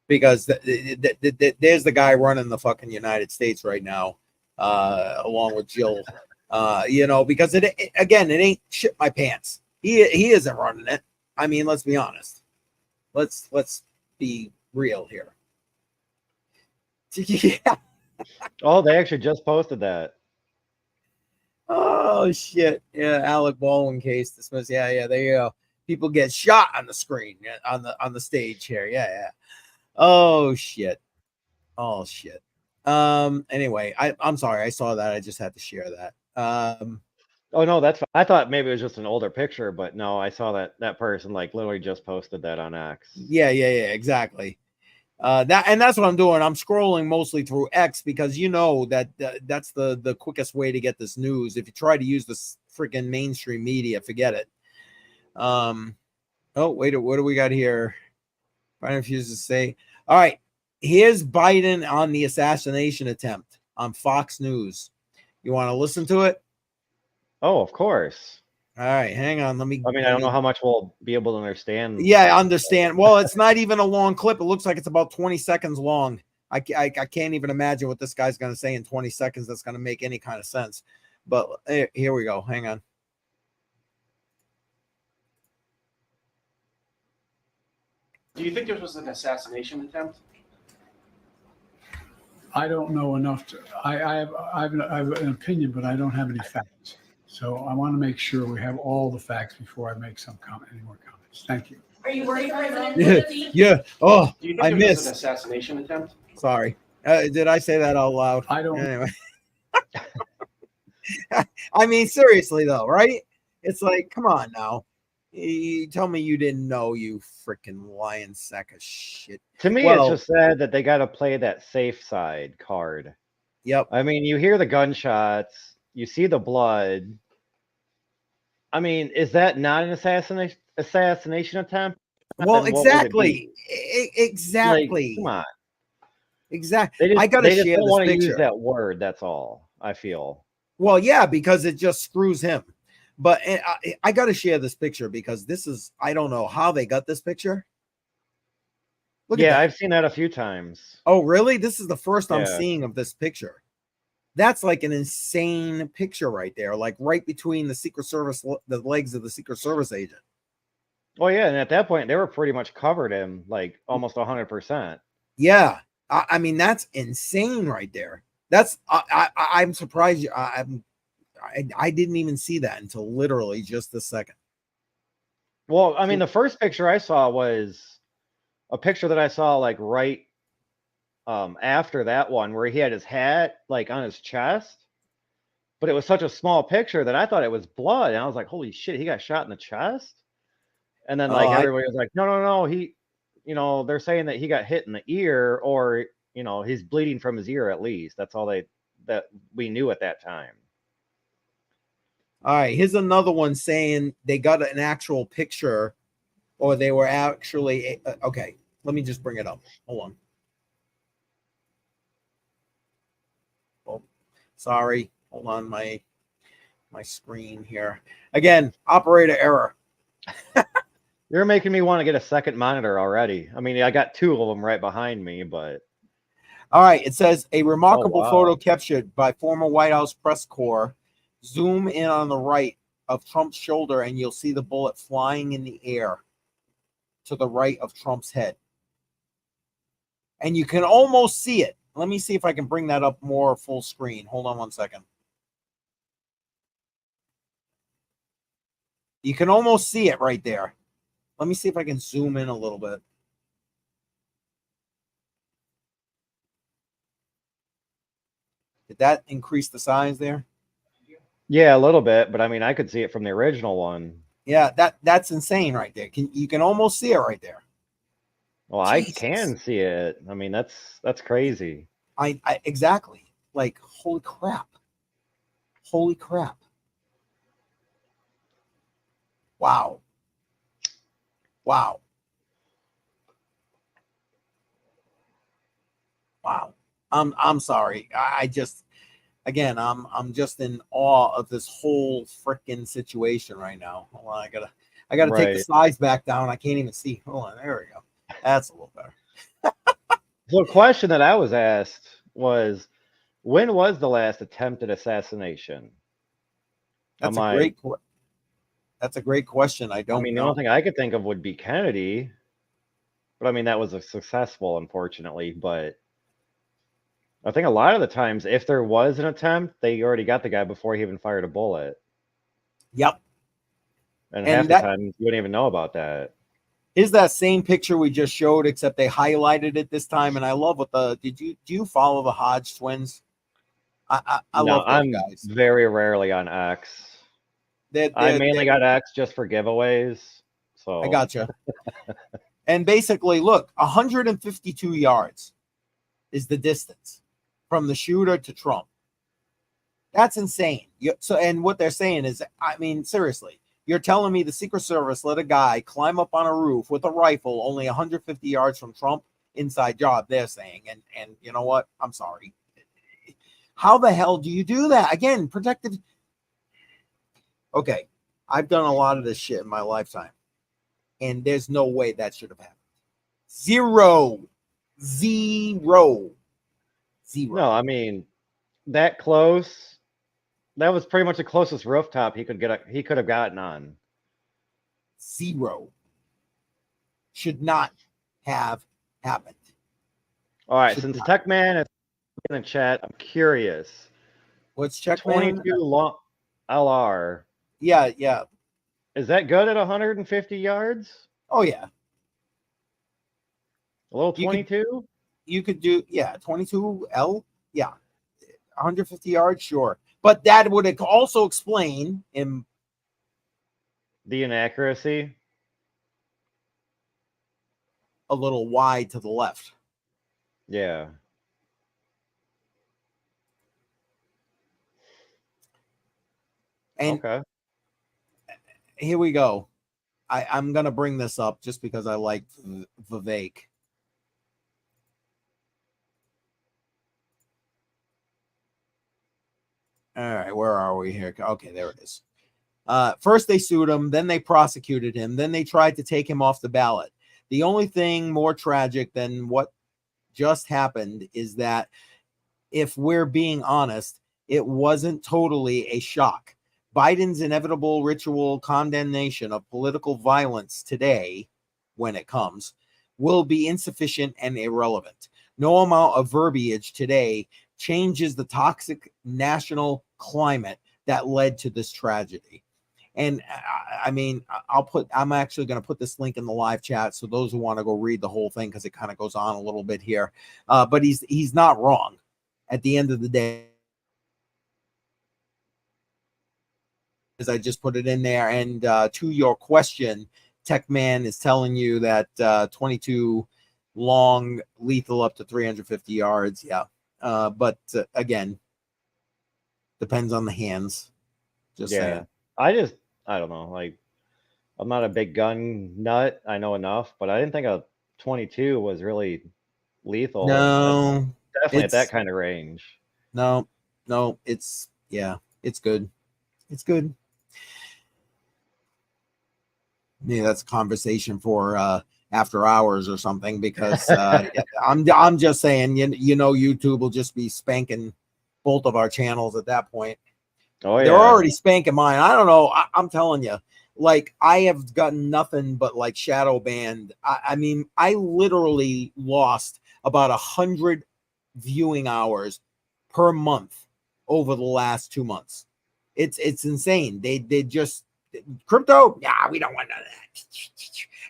Because there's the guy running the fucking United States right now, along with Jill. Because it ain't shit my pants. He isn't running it. I mean, let's be honest. Let's be real here. Yeah. Oh, they actually just posted that. Oh shit! Yeah, Alec Baldwin case dismissed. Yeah. There you go. People get shot on the screen on the stage here. Yeah. Oh shit. Anyway, I'm sorry. I saw that. I just had to share that. Oh no, that's. I thought maybe it was just an older picture, but no, I saw that person literally just posted that on X. Yeah. Exactly. That's what I'm doing. I'm scrolling mostly through X because that's the quickest way to get this news. If you try to use this freaking mainstream media, forget it. Oh wait, what do we got here? Biden refuses to say. All right, here's Biden on the assassination attempt on Fox News. You want to listen to it? Oh, of course. All right, hang on. Let me. I mean, I don't know how much we'll be able to understand. Yeah, I understand. Well, it's not even a long clip. It looks like it's about 20 seconds long. I can't even imagine what this guy's going to say in 20 seconds that's going to make any kind of sense. But here we go. Hang on. Do you think this was an assassination attempt? I don't know enough to. I have an opinion, but I don't have any facts. So I want to make sure we have all the facts before I make any more comments. Thank you. Are you worried, President? Yeah. Oh, Do you think I it was missed. an assassination attempt? Sorry. Did I say that out loud? I don't. Anyway. I mean, seriously though, right? It's like, come on now. You tell me you didn't know, you freaking lying sack of shit. To me, it's just sad that they got to play that safe side card. Yep. I mean, you hear the gunshots, you see the blood. I mean, is that not an assassination attempt? Well, exactly. Exactly. Like, come on. Exactly. I gotta share don't this want to picture. use that word. That's all I feel. Well, yeah, because it just screws him. But I got to share this picture because this is, I don't know how they got this picture. Look Yeah, I've seen that a few times. Oh, really? This is the first I'm seeing of this picture. That's like an insane picture right there, like right between the Secret Service, the legs of the Secret Service agent. Oh, yeah. And at that point, they were pretty much covered him like almost 100%. Yeah. I mean, that's insane right there. That's, I'm surprised. I didn't even see that until literally just a second. Well, I mean, the first picture I saw was a picture that I saw like right after that one where he had his hat like on his chest, but it was such a small picture that I thought it was blood. And I was like, holy shit, he got shot in the chest. And then like everybody was like, no, he, they're saying that he got hit in the ear or, he's bleeding from his ear at least. That's all that we knew at that time. All right, here's another one saying they got an actual picture or they were actually, okay, let me just bring it up. Hold on. Oh, sorry. Hold on, my screen here. Again, operator error. You're making me want to get a second monitor already. I mean, I got two of them right behind me, but. All right, it says a remarkable photo captured by former White House press corps. Zoom in on the right of Trump's shoulder and you'll see the bullet flying in the air to the right of Trump's head. And you can almost see it. Let me see if I can bring that up more full screen. Hold on one second. You can almost see it right there. Let me see if I can zoom in a little bit. Did that increase the size there? Yeah, a little bit, but I mean, I could see it from the original one. Yeah, that's insane right there. You can almost see it right there. Well, Jesus. I can see it. I mean, that's crazy. I exactly. Like, holy crap. Holy crap. Wow. Wow. Wow. I'm sorry. I just, again, I'm just in awe of this whole freaking situation right now. Hold on, I gotta take the size back down. I can't even see. Hold on, there we go. That's a little better. So the question that I was asked was, when was the last attempted assassination? That's a great question. I mean, the only thing I could think of would be Kennedy, but I mean, that was a successful, unfortunately, but I think a lot of the times, if there was an attempt, they already got the guy before he even fired a bullet. Yep. And half the time, you wouldn't even know about that. Is that same picture we just showed, except they highlighted it this time. And I love what do you follow the Hodge twins? I love those guys. Very rarely on X. I mainly got X just for giveaways. So I gotcha. And basically, look, 152 yards is the distance from the shooter to Trump. That's insane. And what they're saying is, I mean, seriously, you're telling me the Secret Service let a guy climb up on a roof with a rifle only 150 yards from Trump? Inside job, they're saying. And you know what? I'm sorry. How the hell do you do that? Again, protective. Okay. I've done a lot of this shit in my lifetime, and there's no way that should have happened. Zero. No, I mean, that close. That was pretty much the closest rooftop he could have gotten on. Zero. Should not have happened. All right, since Techman is in the chat, I'm curious. What's Techman? 22 long LR. Yeah. Is that good at 150 yards? Oh yeah. A little 22? You could do 22 L. Yeah. 150 yards, sure. But that would also explain in the inaccuracy. A little wide to the left. Yeah. And okay. Here we go. I'm going to bring this up just because I like Vivek. All right, where are we here? Okay, there it is. First they sued him, then they prosecuted him, then they tried to take him off the ballot. The only thing more tragic than what just happened is that, if we're being honest, it wasn't totally a shock. Biden's inevitable ritual condemnation of political violence today, when it comes, will be insufficient and irrelevant. No amount of verbiage today changes the toxic national climate that led to this tragedy. And I mean, I'm actually going to put this link in the live chat, so those who want to go read the whole thing, because it kind of goes on a little bit here. But he's not wrong at the end of the day. As I just put it in there. And to your question, Techman is telling you that 22 long, lethal up to 350 yards. Yeah. But again, depends on the hands. Just saying. I don't know. Like, I'm not a big gun nut. I know enough, but I didn't think a 22 was really lethal. No, definitely at that kind of range. No, it's good. It's good. Maybe that's a conversation for after hours or something, because I'm just saying, you know, YouTube will just be spanking both of our channels at that point. Oh yeah, they're already spanking mine. I don't know. I'm telling you, like, I have gotten nothing but like shadow banned. I mean, I literally lost about 100 viewing hours per month over the last 2 months. It's insane. They just crypto. Yeah, we don't want none of that.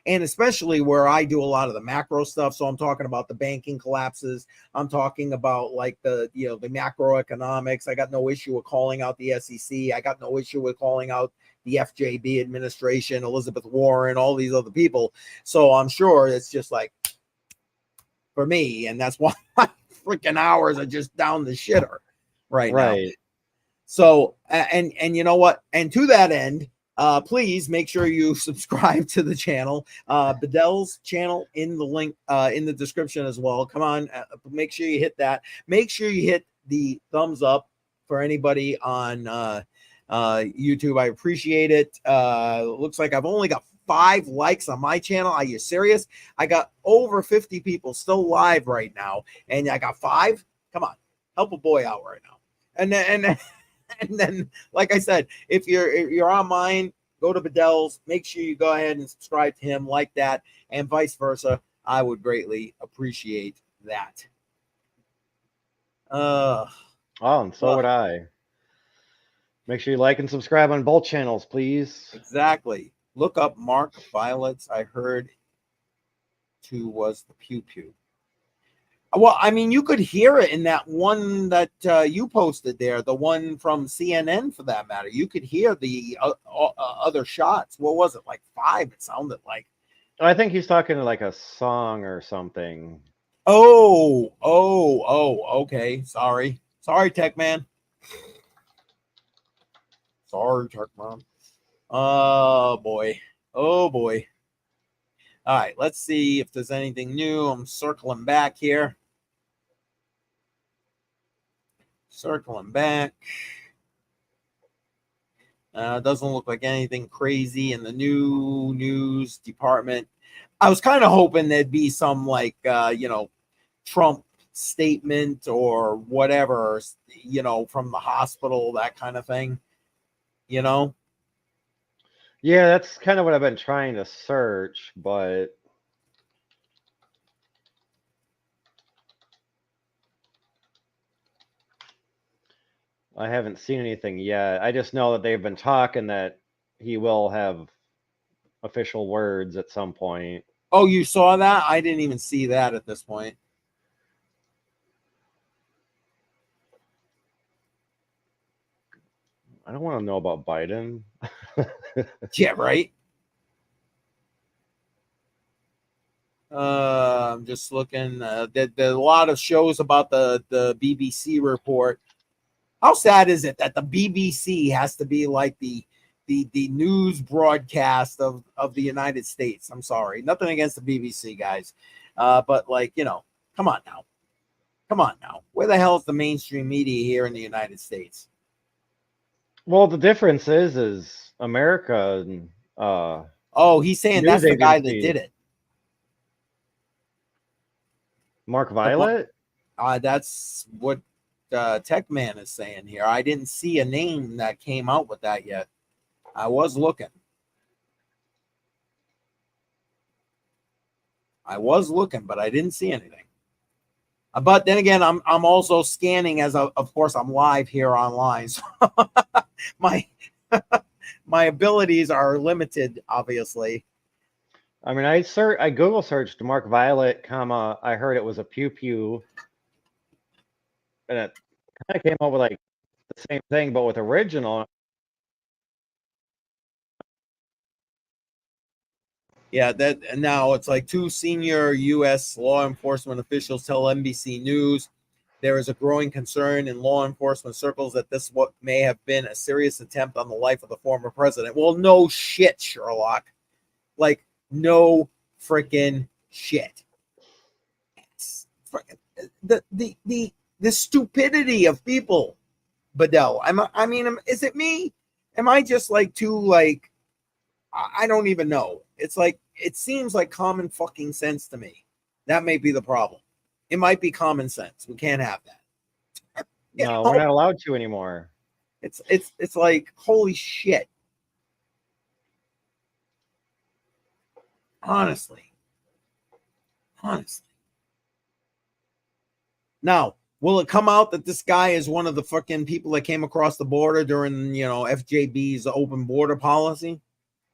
And especially where I do a lot of the macro stuff. So I'm talking about the banking collapses. I'm talking about like the macroeconomics. I got no issue with calling out the SEC. I got no issue with calling out the FJB administration, Elizabeth Warren, all these other people. So I'm sure it's just like for me, and that's why my freaking hours are just down the shitter right now. So and you know what? And to that end, please make sure you subscribe to the channel, Bedell's channel, in the link in the description as well. Come on, make sure you hit that. Make sure you hit the thumbs up for anybody on YouTube. I appreciate it. Looks like I've only got 5 likes on my channel. Are you serious? I got over 50 people still live right now, and I got 5. Come on, help a boy out right now. And then, like I said, if you're on mine, go to Bedell's. Make sure you go ahead and subscribe to him, like that, and vice versa. I would greatly appreciate that. And so would I. Make sure you like and subscribe on both channels, please. Exactly. Look up Mark Violets. I heard 2 was the pew pew. Well, I mean, you could hear it in that one that you posted there, the one from CNN for that matter. You could hear the other shots. What was it, like 5? It sounded like. I think he's talking like a song or something. Oh, okay. Sorry, Techman. Sorry, Techman. Oh, boy. All right, let's see if there's anything new. I'm circling back here. Circling back. Doesn't look like anything crazy in the new news department. I was kind of hoping there'd be some like, Trump statement or whatever, from the hospital, that kind of thing, Yeah, that's kind of what I've been trying to search, but I haven't seen anything yet. I just know that they've been talking that he will have official words at some point. Oh, you saw that? I didn't even see that at this point. I don't want to know about Biden. Yeah, right. I'm just looking. There a lot of shows about the BBC report. How sad is it that the BBC has to be like the news broadcast of the United States? I'm sorry, nothing against the BBC guys, but like, come on now. Where the hell is the mainstream media here in the United States? Well, the difference is America. Oh, he's saying that's the guy that did it. Mark Violet? That's what Tech Man is saying here. I didn't see a name that came out with that yet. I was looking. But I didn't see anything. But then again, I'm also scanning as of course I'm live here online. So my abilities are limited, obviously. I mean, I Google searched Mark Violet, I heard it was a pew pew, and it kind of came up with like the same thing, but with original. Yeah, that now it's like 2 senior U.S. law enforcement officials tell NBC News there is a growing concern in law enforcement circles that this what may have been a serious attempt on the life of the former president. Well, no shit, Sherlock. Like, no freaking shit. The stupidity of people, Bedell. I mean, is it me? Am I just like too like? I don't even know. It's like it seems like common fucking sense to me. That may be the problem. It might be common sense. We can't have that. No, we're not allowed to anymore. It's like holy shit. Honestly. Now, will it come out that this guy is one of the fucking people that came across the border during, FJB's open border policy?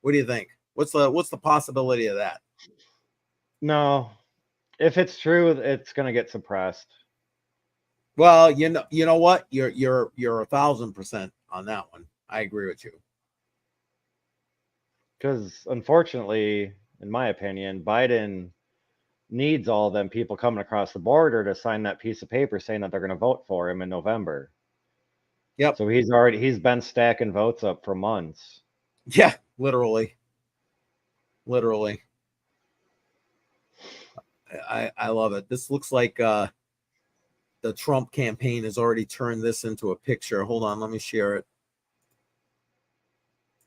What do you think? What's the possibility of that? No. If it's true, it's going to get suppressed. Well, you know what? You're 1,000% on that one. I agree with you. Because unfortunately, in my opinion, Biden needs all them people coming across the border to sign that piece of paper saying that they're going to vote for him in November. Yep. So he's been stacking votes up for months. Yeah, literally. I love it. This looks like the Trump campaign has already turned this into a picture. Hold on, let me share it.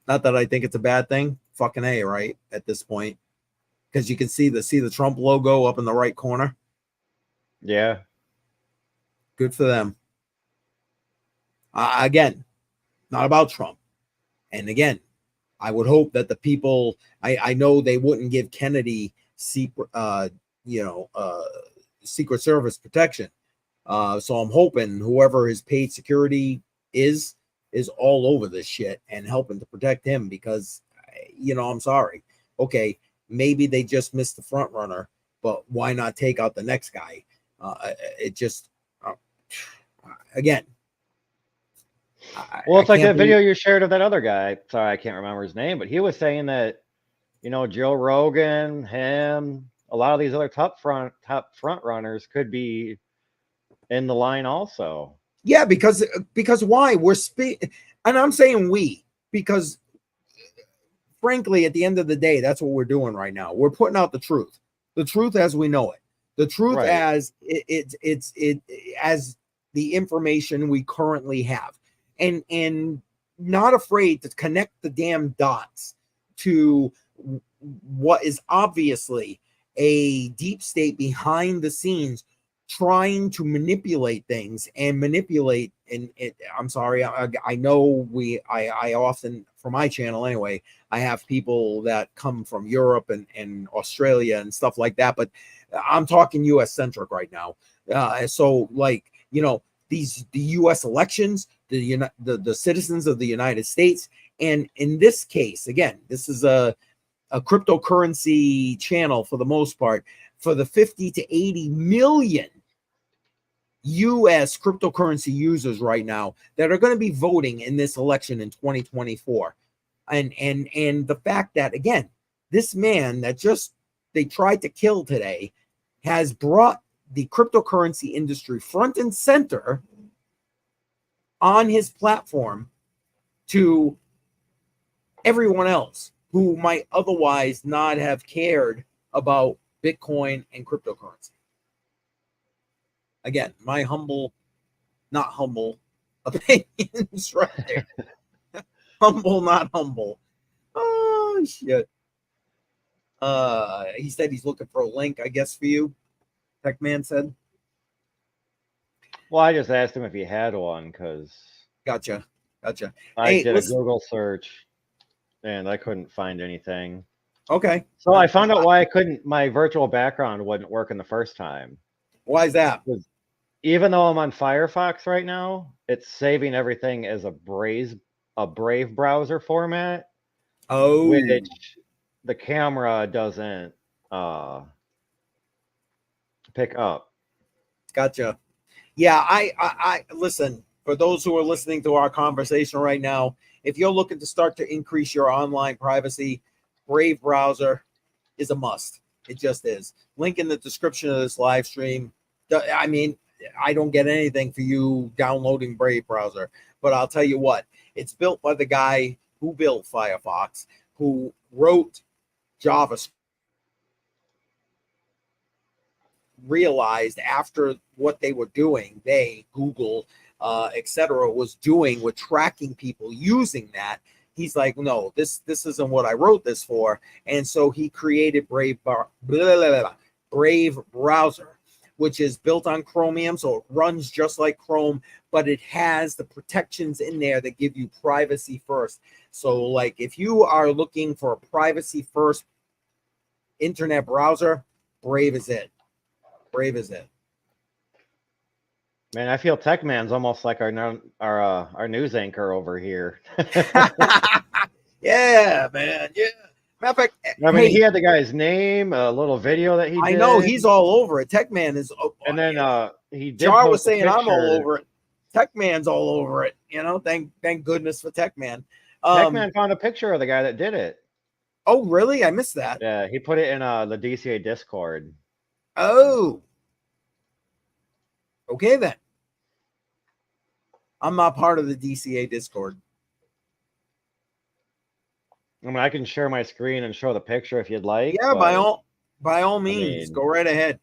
Not that I think it's a bad thing. Fucking A, right? At this point. Because you can see the Trump logo up in the right corner. Yeah. Good for them. Again, not about Trump. And again, I would hope that the people, I know they wouldn't give Kennedy secret service protection. So I'm hoping whoever his paid security is all over this shit and helping to protect him because, I'm sorry. Okay, maybe they just missed the front runner, but why not take out the next guy? It just, again. Well, it's like that video you shared of that other guy. Sorry, I can't remember his name, but he was saying that, Joe Rogan, him, a lot of these other top front runners could be in the line also. Yeah, because why? And I'm saying we, because frankly, at the end of the day, that's what we're doing right now. We're putting out the truth as we know it, the truth right. As it as the information we currently have. And not afraid to connect the damn dots to what is obviously a deep state behind the scenes trying to manipulate things and manipulate. And I'm sorry, I know I often, for my channel anyway, I have people that come from Europe and Australia and stuff like that, but I'm talking US centric right now. So like, you know, the US elections, the citizens of the United States, and in this case, again, this is a cryptocurrency channel for the most part, for the 50 to 80 million US cryptocurrency users right now that are going to be voting in this election in 2024. And the fact that, again, this man that just they tried to kill today has brought the cryptocurrency industry front and center on his platform to everyone else who might otherwise not have cared about Bitcoin and cryptocurrency. Again, my not humble opinions right there. Humble, not humble. Oh, shit. He said he's looking for a link, I guess, for you. Tech Man said. Well, I just asked him if he had one because. Gotcha. I did a Google search and I couldn't find anything. Okay. So I found out why my virtual background wouldn't work in the first time. Why is that? Even though I'm on Firefox right now, it's saving everything as a Brave browser format. Oh. Which the camera doesn't pick up. Gotcha. Yeah, I listen, for those who are listening to our conversation right now, if you're looking to start to increase your online privacy, Brave browser is a must. It just is. Link in the description of this live stream. I mean, I don't get anything for you downloading Brave browser, but I'll tell you what, it's built by the guy who built Firefox, who wrote JavaScript, realized after what they were doing, Google, etc., was doing with tracking people using that. He's like, no, this isn't what I wrote this for. And so he created Brave browser, which is built on Chromium. So it runs just like Chrome, but it has the protections in there that give you privacy first. So like if you are looking for a privacy first internet browser, Brave is it. Brave is it. Man, I feel Tech Man's almost like our news anchor over here. Yeah, man. Yeah. Matter of fact, I mean, he had the guy's name, a little video that he did. I know he's all over it. Tech Man is. And then he did. Jar was saying I'm all over it. Tech Man's all over it. You know, thank goodness for Tech Man. Tech Man found a picture of the guy that did it. Oh, really? I missed that. Yeah, he put it in the DCA Discord. Oh. Okay, then. I'm not part of the DCA Discord. I mean, I can share my screen and show the picture if you'd like. Yeah, by all means, go right ahead.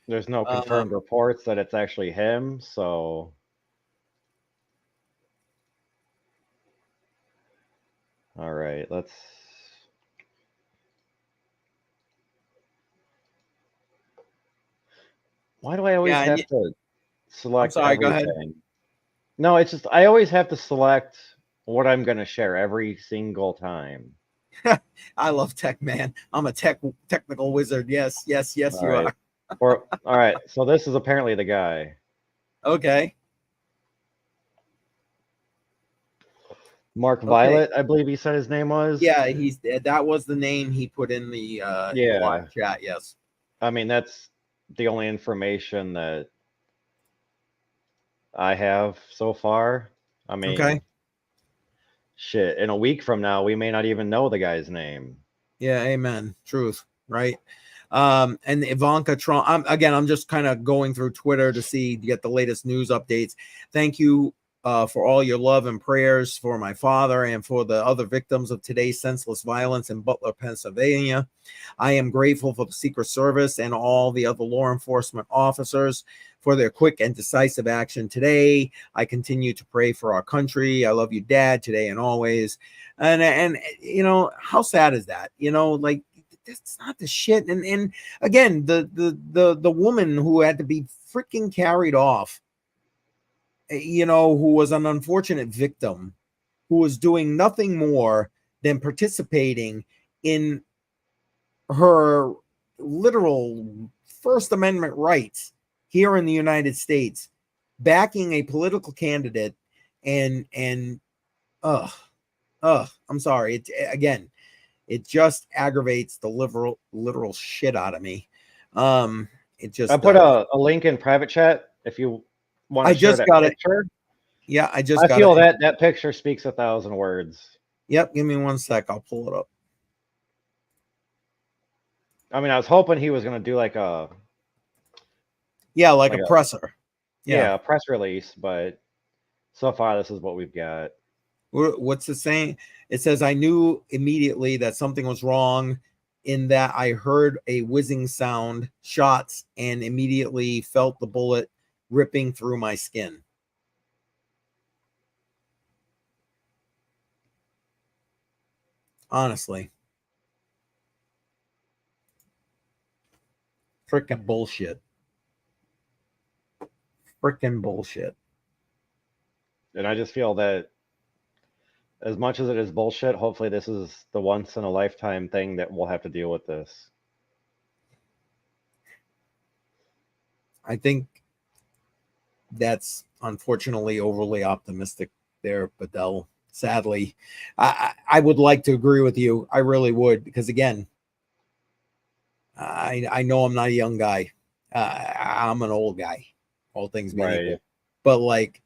There's no confirmed reports that it's actually him, so. All right, let's. Why do I always have to select everything? Go ahead. No, it's just I always have to select what I'm going to share every single time. I love Tech Man. I'm a technical wizard. Yes, you are. All right, so this is apparently the guy. Okay. Mark Violet, I believe he said his name was. Yeah, that was the name he put in the live chat. Yes. I mean, that's the only information that I have so far. I mean, okay. Shit, in a week from now, we may not even know the guy's name. Yeah, amen. Truth, right? And Ivanka Trump. I'm just kind of going through Twitter to get the latest news updates. Thank you, for all your love and prayers for my father and for the other victims of today's senseless violence in Butler, Pennsylvania. I am grateful for the Secret Service and all the other law enforcement officers for their quick and decisive action today. I continue to pray for our country. I love you, Dad, today and always. And you know, how sad is that? You know, like, that's not the shit. And again, the woman who had to be freaking carried off, you know, who was an unfortunate victim, who was doing nothing more than participating in her literal First Amendment rights here in the United States, backing a political candidate, and I'm sorry. It just aggravates the literal shit out of me. It just, I put a link in private chat if you want to share that picture. Yeah, I feel that picture speaks 1,000 words. Yep, give me 1 sec. I'll pull it up. I mean, I was hoping he was going to do like a presser. Yeah, a press release, but so far this is what we've got. What's it saying? It says, I knew immediately that something was wrong in that I heard a whizzing sound, shots, and immediately felt the bullet ripping through my skin. Honestly. Freaking bullshit. Freaking bullshit. And I just feel that as much as it is bullshit, hopefully this is the once in a lifetime thing that we'll have to deal with this. I think that's unfortunately overly optimistic there, Bedell. Sadly, I would like to agree with you. I really would, because again, I know I'm not a young guy. I'm an old guy, all things being equal. But like,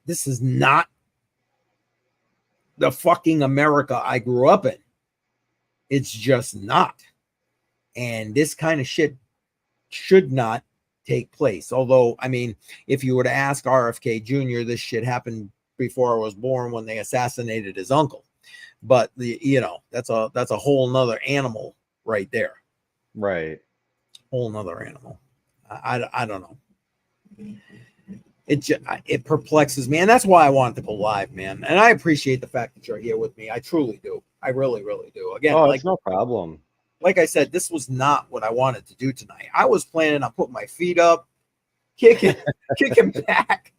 this is not the fucking America I grew up in. It's just not. And this kind of shit should not take place. Although, I mean, if you were to ask RFK Jr., this shit happened before I was born when they assassinated his uncle. But that's a whole nother animal right there. Right. Whole nother animal. I don't know. It perplexes me, and that's why I wanted to go live, man. And I appreciate the fact that you're here with me. I truly do. I really, really do. Again, it's no problem. Like I said, this was not what I wanted to do tonight. I was planning on putting my feet up, kicking back,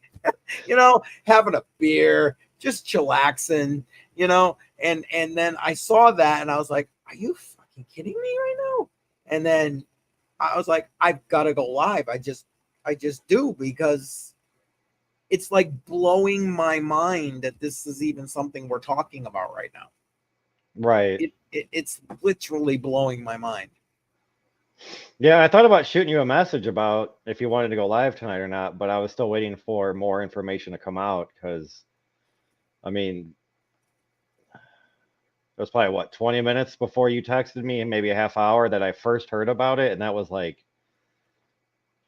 having a beer, just chillaxing, and then I saw that and I was like, are you fucking kidding me right now? And then I was like, I've got to go live. I just do, because it's like blowing my mind that this is even something we're talking about right now. Right. It's literally blowing my mind. Yeah, I thought about shooting you a message about if you wanted to go live tonight or not, but I was still waiting for more information to come out, because, I mean, it was probably, 20 minutes before you texted me, and maybe a half hour that I first heard about it, and that was like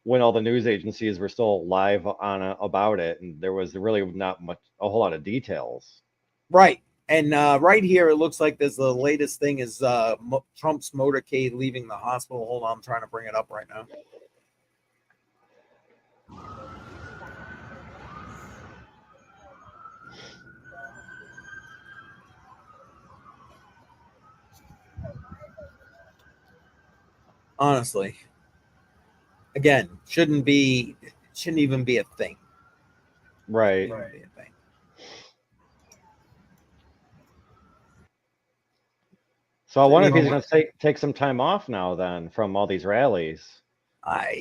when all the news agencies were still live on about it, and there was really not a whole lot of details. Right. And right here, it looks like there's the latest thing is Trump's motorcade leaving the hospital. Hold on, I'm trying to bring it up right now. Honestly, again, shouldn't even be a thing. Right. Shouldn't be a thing. So I wonder if he's going to take some time off now then from all these rallies.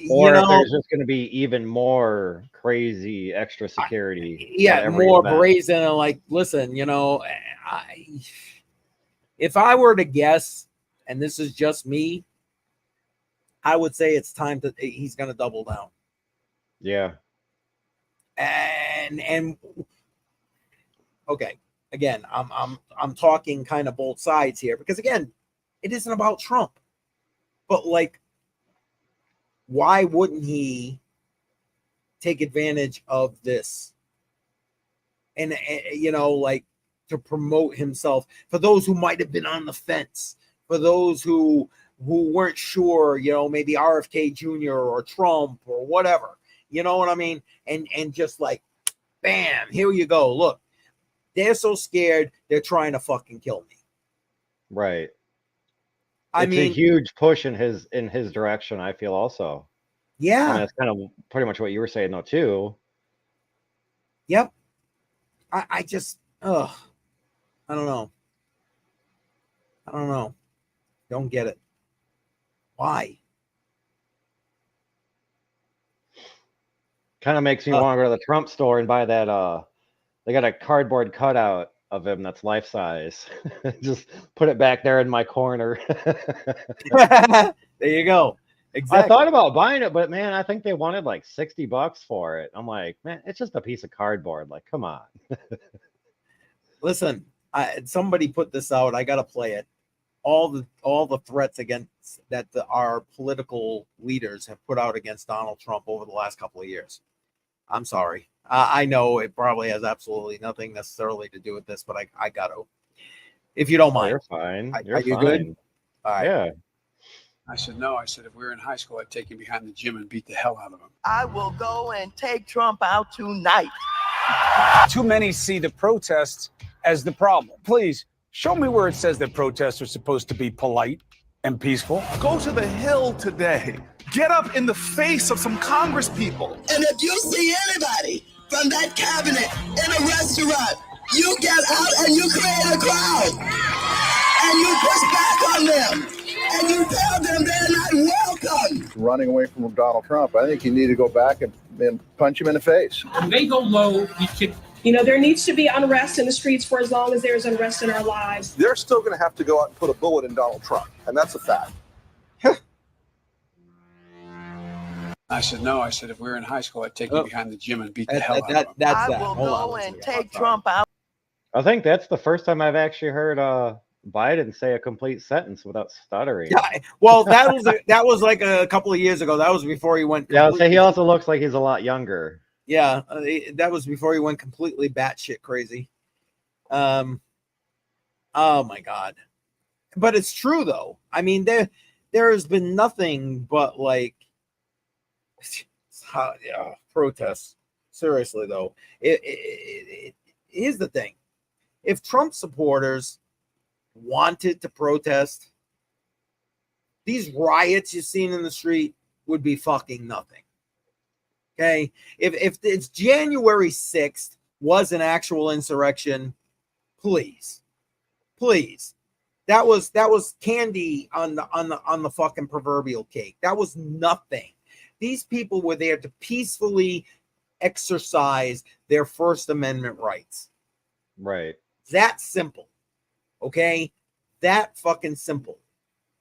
Or if there's just going to be even more crazy extra security. More brazen. And like, listen, if I were to guess, and this is just me, I would say it's time he's going to double down. Yeah. And okay. Again, I'm talking kind of both sides here, because again, it isn't about Trump, but like, why wouldn't he take advantage of this and you know, like to promote himself for those who might have been on the fence, for those who weren't sure, you know, maybe RFK Jr. or Trump or whatever, you know what I mean? And just like, bam, here you go. Look, they're so scared, they're trying to fucking kill me. Right. I mean, a huge push in his direction, I feel also. Yeah. I mean, that's kind of pretty much what you were saying though, too. Yep. I just, I don't know. Don't get it. Why? Kind of makes me want to go to the Trump store and buy that. They got a cardboard cutout of him that's life size. Just put it back there in my corner. There you go. Exactly. I thought about buying it, but man, I think they wanted like $60 for it. I'm like, man, it's just a piece of cardboard. Like, come on. Listen, somebody put this out. I gotta play it. All the threats against that our political leaders have put out against Donald Trump over the last couple of years. I'm sorry. I know it probably has absolutely nothing necessarily to do with this, but I got to. If you don't mind. You're fine. Are you good? All right. Yeah. I said, no. I said, if we were in high school, I'd take him behind the gym and beat the hell out of him. I will go and take Trump out tonight. Too many see the protests as the problem. Please, show me where it says that protests are supposed to be polite and peaceful. Go to the Hill today. Get up in the face of some Congress people. And if you see anybody from that cabinet in a restaurant, you get out and you create a crowd. And you push back on them. And you tell them they're not welcome. Running away from Donald Trump, I think you need to go back and punch him in the face. When they go low, we kick. You know, there needs to be unrest in the streets for as long as there's unrest in our lives. They're still going to have to go out and put a bullet in Donald Trump, and that's a fact. I said, no. I said, if we were in high school, I'd take him behind the gym and beat the hell out of him. I will go and take Trump out. I think that's the first time I've actually heard Biden say a complete sentence without stuttering. Yeah, well, that was like a couple of years ago. That was before he went. Yeah, I'll say he also looks like he's a lot younger. Yeah, that was before he went completely batshit crazy. Oh my God! But it's true though. I mean, there has been nothing but like protests. Seriously though, here's the thing: if Trump supporters wanted to protest, these riots you've seen in the street would be fucking nothing. Okay, if it's January 6th was an actual insurrection, please, that was candy on the fucking proverbial cake. That was nothing. These people were there to peacefully exercise their First Amendment rights. Right. That simple. Okay, that fucking simple.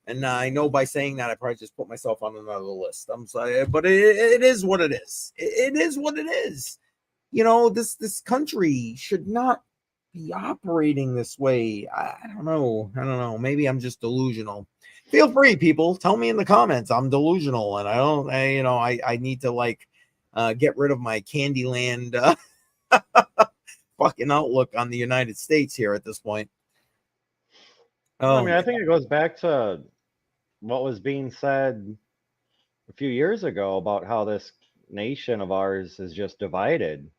And I know by saying that, I probably just put myself on another list. I'm sorry, but it is what it is. It is what it is. You know, this country should not be operating this way. I don't know. Maybe I'm just delusional. Feel free, people. Tell me in the comments I'm delusional, and I need to like get rid of my Candyland fucking outlook on the United States here at this point. I mean, I think it goes back to what was being said a few years ago about how this nation of ours is just divided.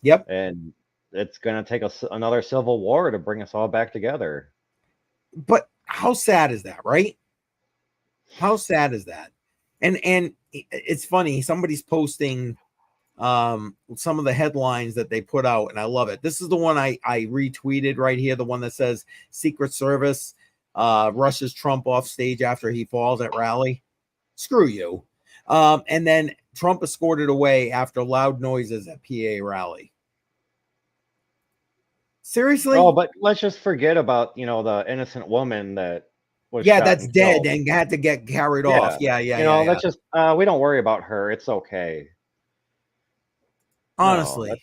Yep. And it's going to take another civil war to bring us all back together. But how sad is that, right? How sad is that? And it's funny. Somebody's posting some of the headlines that they put out, and I love it. This is the one I retweeted right here, the one that says Secret Service rushes Trump off stage after he falls at rally. Screw you. And then Trump escorted away after loud noises at PA rally. Seriously? Oh, but let's just forget about, the innocent woman that was that's dead and had to get carried off. Yeah. Let's just we don't worry about her. It's okay. Honestly,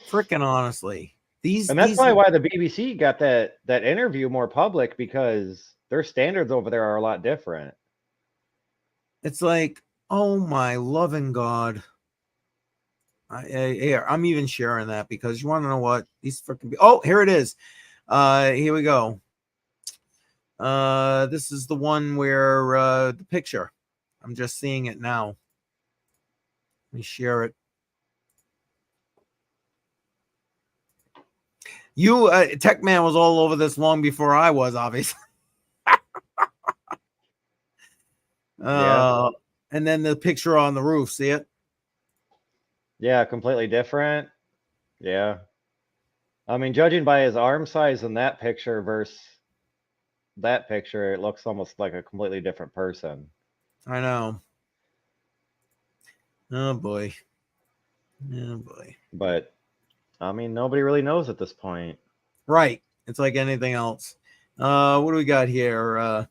freaking honestly, that's probably why the BBC got that interview more public, because their standards over there are a lot different. It's like, oh my loving God, Here, I'm even sharing that because you want to know what these freaking. Oh, here it is. Here we go. This is the one where the picture. I'm just seeing it now. Let me share it. You, Tech Man, was all over this long before I was, obviously. Yeah. And then the picture on the roof. See it? Yeah, completely different. Yeah. I mean, judging by his arm size in that picture versus that picture, it looks almost like a completely different person. I know. Oh boy. Oh boy. But I mean, nobody really knows at this point. Right. It's like anything else. What do we got here?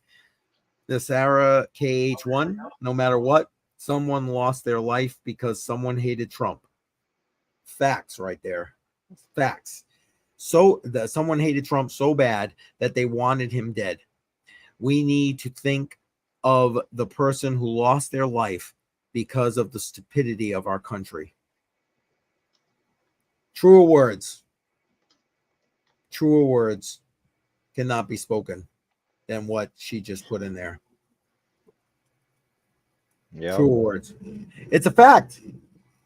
The Sarah KH1. No matter what, someone lost their life because someone hated Trump. Facts right there. Facts. So someone hated Trump so bad that they wanted him dead. We need to think of the person who lost their life because of the stupidity of our country. Truer words cannot be spoken than what she just put in there. Yeah. Truer words. It's a fact.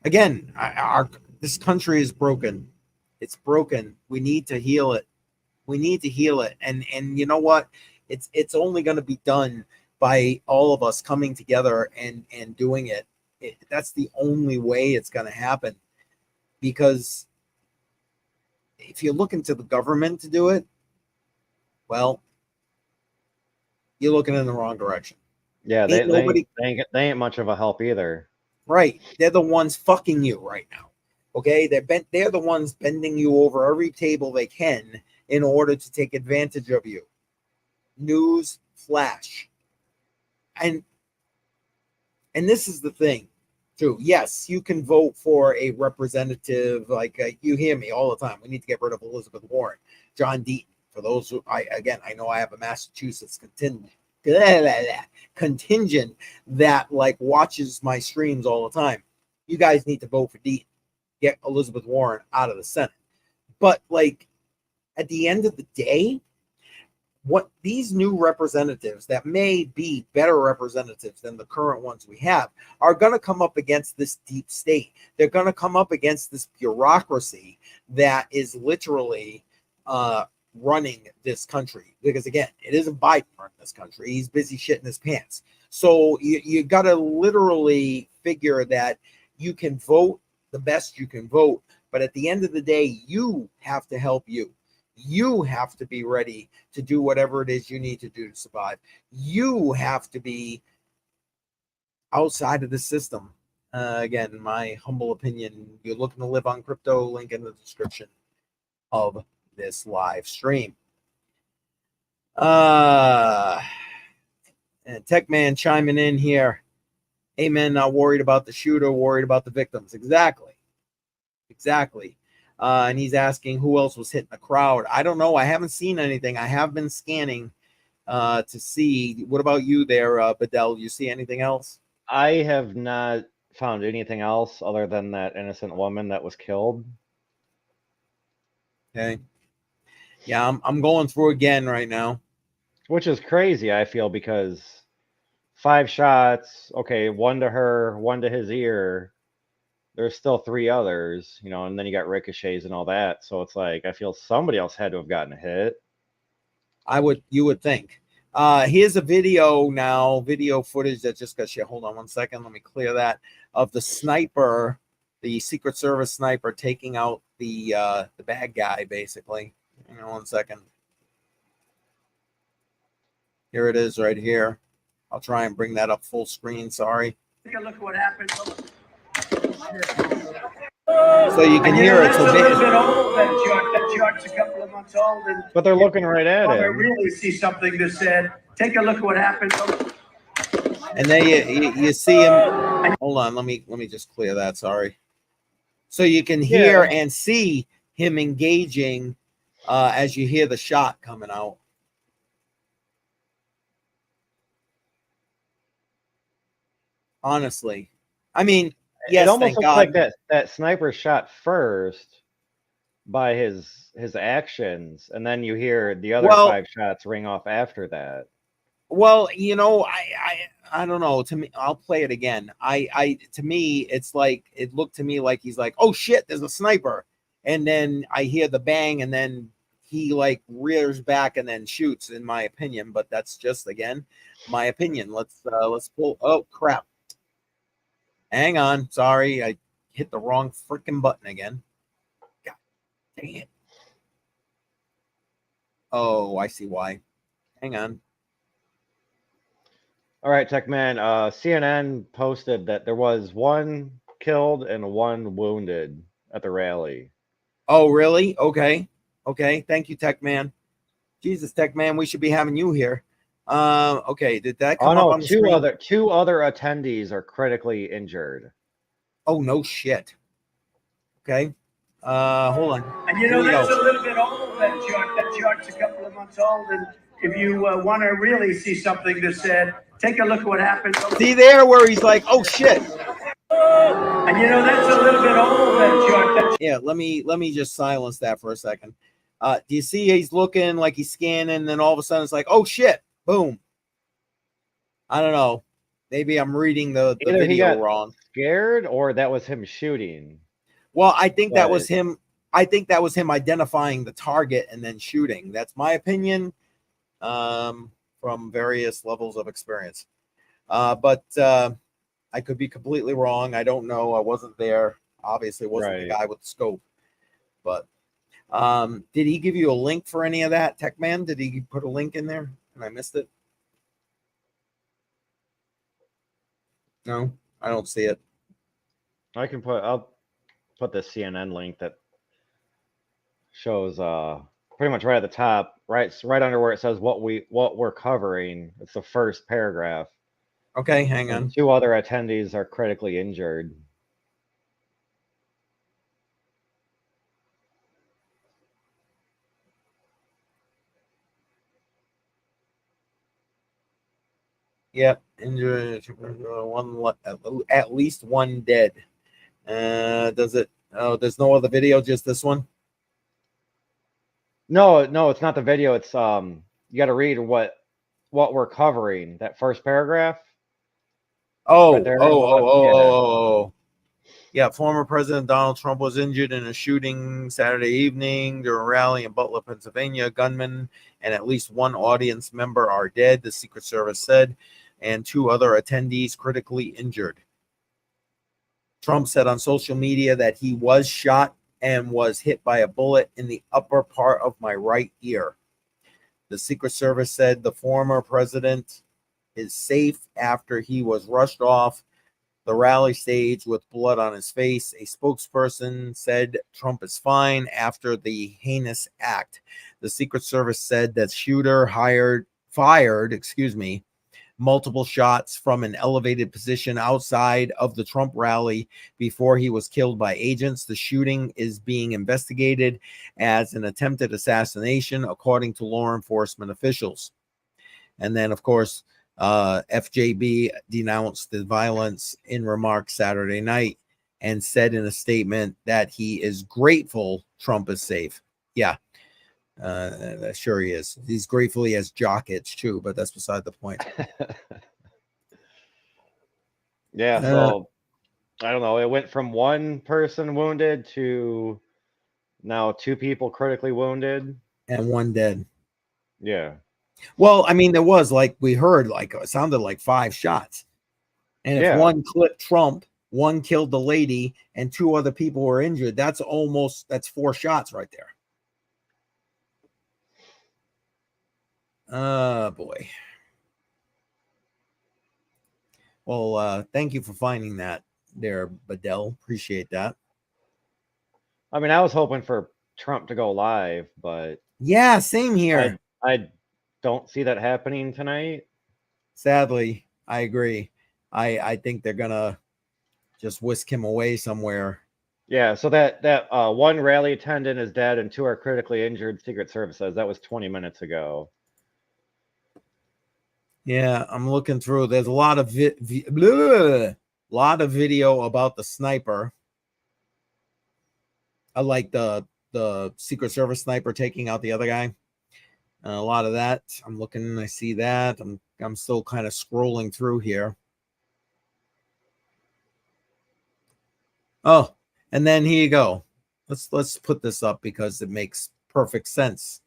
Again, this country is broken. It's broken. We need to heal it. We need to heal it. And you know what? It's only going to be done by all of us coming together and doing it. That's the only way it's going to happen. Because if you're looking to the government to do it, well, you're looking in the wrong direction. Yeah, they ain't much of a help either. Right. They're the ones fucking you right now. Okay? They're the ones bending you over every table they can in order to take advantage of you. News flash. And this is the thing, too. Yes, you can vote for a representative. Like you hear me all the time. We need to get rid of Elizabeth Warren, John Deaton. For those who, I know I have a Massachusetts contingent that like watches my streams all the time. You guys need to vote for Deaton. Get Elizabeth Warren out of the Senate. But like at the end of the day, what these new representatives that may be better representatives than the current ones we have are going to come up against this deep state. They're going to come up against this bureaucracy that is literally running this country. Because again, it isn't Biden running this country. He's busy shitting his pants. So you got to literally figure that you can vote the best you can vote. But at the end of the day, you have to help you. You have to be ready to do whatever it is you need to do to survive. You have to be outside of the system. Again, my humble opinion, you're looking to live on crypto, link in the description of this live stream. And Tech Man chiming in here. Amen. Not worried about the shooter, worried about the victims. Exactly. And he's asking who else was hitting the crowd. I don't know. I haven't seen anything. I have been scanning to see. What about you there, Bedell? You see anything else? I have not found anything else other than that innocent woman that was killed. Okay. Yeah, I'm going through again right now. Which is crazy, I feel, because 5 shots, okay, 1 to her, 1 to his ear. There's still 3 others, and then you got ricochets and all that. So it's like, I feel somebody else had to have gotten a hit. You would think. Here's a video now, video footage that just got shit. Hold on 1 second. Let me clear that of the sniper, the Secret Service sniper taking out the bad guy, basically. Hang on 1 second. Here it is right here. I'll try and bring that up full screen. Sorry. Take a look at what happened. So you can hear it. So a little bit old. That chart's a couple of months old. But they're looking right at I it. really see something that said, take a look at what happened. And then you see him. Hold on. Let me just clear that. Sorry. So you can hear and see him engaging as you hear the shot coming out. Honestly, I mean, Yes, it almost thank looks God. like that sniper shot first by his actions, and then you hear the other Well- 5 shots ring off after that. Well, you know, I don't know. To me, I'll play it again. To me, it's like it looked to me like he's like, oh shit, there's a sniper, and then I hear the bang, and then he like rears back and then shoots. In my opinion, but that's just again my opinion. Let's pull. Oh crap! Hang on, sorry, I hit the wrong freaking button again. God dang it! Oh, I see why. Hang on. All right, Tech Man. CNN posted that there was 1 killed and 1 wounded at the rally. Oh, really? Okay. Okay. Thank you, Tech Man. Jesus, Tech Man, we should be having you here. Okay. Did that come up on the screen? Two other attendees are critically injured. Oh, no shit. Okay. Hold on. And you know, that's a little bit old, that chart. That chart's a couple of months old. And if you want to really see something that said, take a look at what happened. See there where he's like, oh shit. And you know, that's a little bit old, that chart. Yeah, let me just silence that for a second. Do you see he's looking like he's scanning, and then all of a sudden it's like, oh shit, boom. I don't know. Maybe I'm reading the Either video he got wrong. Scared, or that was him shooting. Well, I think that was him. I think that was him identifying the target and then shooting. That's my opinion, from various levels of experience. But I could be completely wrong. I don't know. I wasn't there. Obviously, wasn't the guy with the scope. But did he give you a link for any of that, Tech Man? Did he put a link in there and I missed it? No, I don't see it. I'll put the CNN link that shows pretty much right at the top, right under where it says what we're covering. It's the first paragraph. Okay, hang on. 2 other attendees are critically injured. Yep, injured. At least 1 dead. Does it? Oh, there's no other video, just this one. No, it's not the video. It's you got to read what we're covering. That first paragraph. Oh. Yeah, former President Donald Trump was injured in a shooting Saturday evening during a rally in Butler, Pennsylvania. Gunman and at least 1 audience member are dead, the Secret Service said, and 2 other attendees critically injured. Trump said on social media that he was shot and was hit by a bullet in the upper part of my right ear. The Secret Service said the former president is safe after he was rushed off the rally stage with blood on his face. A spokesperson said Trump is fine after the heinous act. The Secret Service said that shooter fired multiple shots from an elevated position outside of the Trump rally before he was killed by agents. The shooting is being investigated as an attempted assassination, according to law enforcement officials. And then, of course, FJB denounced the violence in remarks Saturday night and said in a statement that he is grateful Trump is safe. Yeah, sure he is. He's grateful he has jock itch too, but that's beside the point. Yeah, so I don't know. It went from 1 person wounded to now 2 people critically wounded and 1 dead. Yeah. Well, I mean, there was, like we heard, like it sounded like 5 shots. And if 1 clipped Trump, 1 killed the lady, and 2 other people were injured, that's 4 shots right there. Boy. Well, thank you for finding that there, Bedell. Appreciate that. I mean, I was hoping for Trump to go live, but yeah, same here. I don't see that happening tonight. Sadly, I agree. I think they're gonna just whisk him away somewhere. Yeah, so that 1 rally attendant is dead and 2 are critically injured. Secret Service says that was 20 minutes ago. Yeah, I'm looking through. There's a lot of A lot of video about the sniper. I like the Secret Service sniper taking out the other guy. A lot of that. I'm looking, I see that. I'm still kind of scrolling through here. Oh, and then here you go. Let's put this up because it makes perfect sense.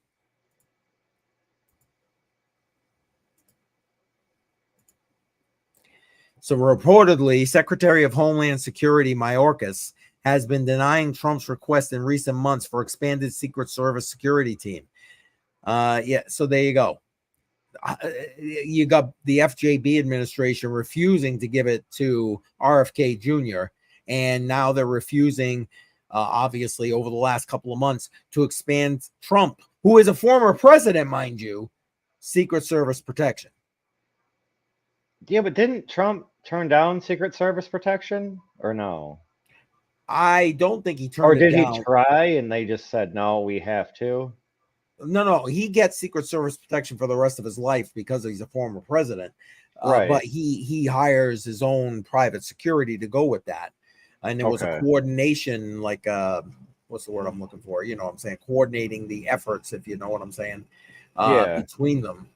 So reportedly, Secretary of Homeland Security Mayorkas has been denying Trump's request in recent months for expanded Secret Service security team. Yeah, so there you go. You got the FJB administration refusing to give it to RFK Jr., and now they're refusing, obviously, over the last couple of months to expand Trump, who is a former president, mind you, Secret Service protection. Yeah, but didn't Trump turn down Secret Service protection or no? I don't think he turned it down. Or did he try and they just said, no, we have to? No, he gets Secret Service protection for the rest of his life because he's a former president. Right. But he hires his own private security to go with that. And it was a coordination, like, what's the word I'm looking for? You know what I'm saying? Coordinating the efforts, if you know what I'm saying, between them.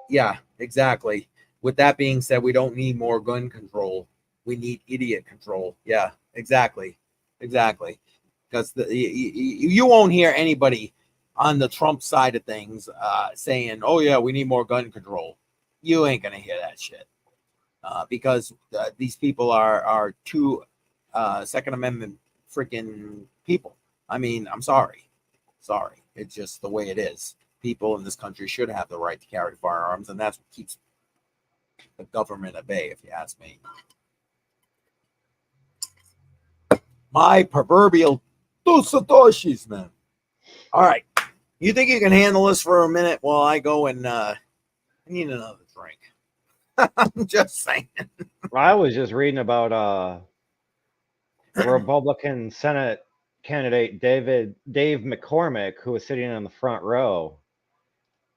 Yeah, exactly. With that being said, we don't need more gun control. We need idiot control. Yeah, exactly. Because you won't hear anybody on the Trump side of things saying, oh, yeah, we need more gun control. You ain't going to hear that shit because these people are two Second Amendment freaking people. I mean, I'm sorry. It's just the way it is. People in this country should have the right to carry firearms, and that's what keeps the government at bay, if you ask me. My proverbial two satoshis, man. All right. You think you can handle this for a minute while I go and I need another drink? I'm just saying. I was just reading about Republican Senate candidate Dave McCormick, who was sitting in the front row.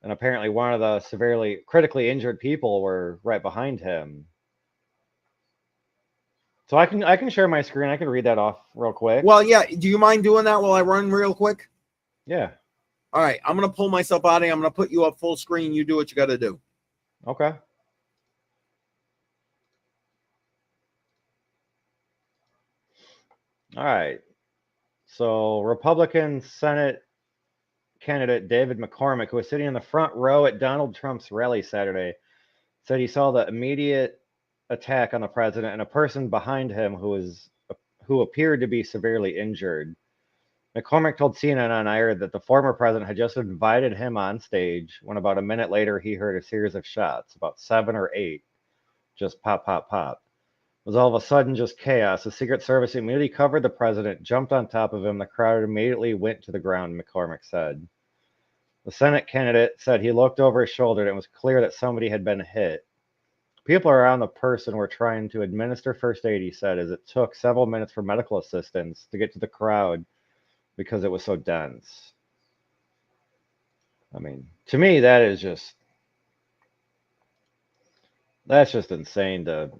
And apparently one of the critically injured people were right behind him. So I can share my screen. I can read that off real quick. Well, yeah. Do you mind doing that while I run real quick? Yeah. All right. I'm going to pull myself out of here. I'm going to put you up full screen. You do what you got to do. Okay. All right. So Republican Senate candidate David McCormick, who was sitting in the front row at Donald Trump's rally Saturday, said he saw the immediate attack on the president and a person behind him who appeared to be severely injured. McCormick told CNN on air that the former president had just invited him on stage when about a minute later he heard a series of shots, about 7 or 8, just pop, pop, pop. It was all of a sudden just chaos. The Secret Service immediately covered the president, jumped on top of him. The crowd immediately went to the ground, McCormick said. The Senate candidate said he looked over his shoulder and it was clear that somebody had been hit. People around the person were trying to administer first aid, he said, as it took several minutes for medical assistance to get to the crowd because it was so dense. I mean, to me, that's just insane to...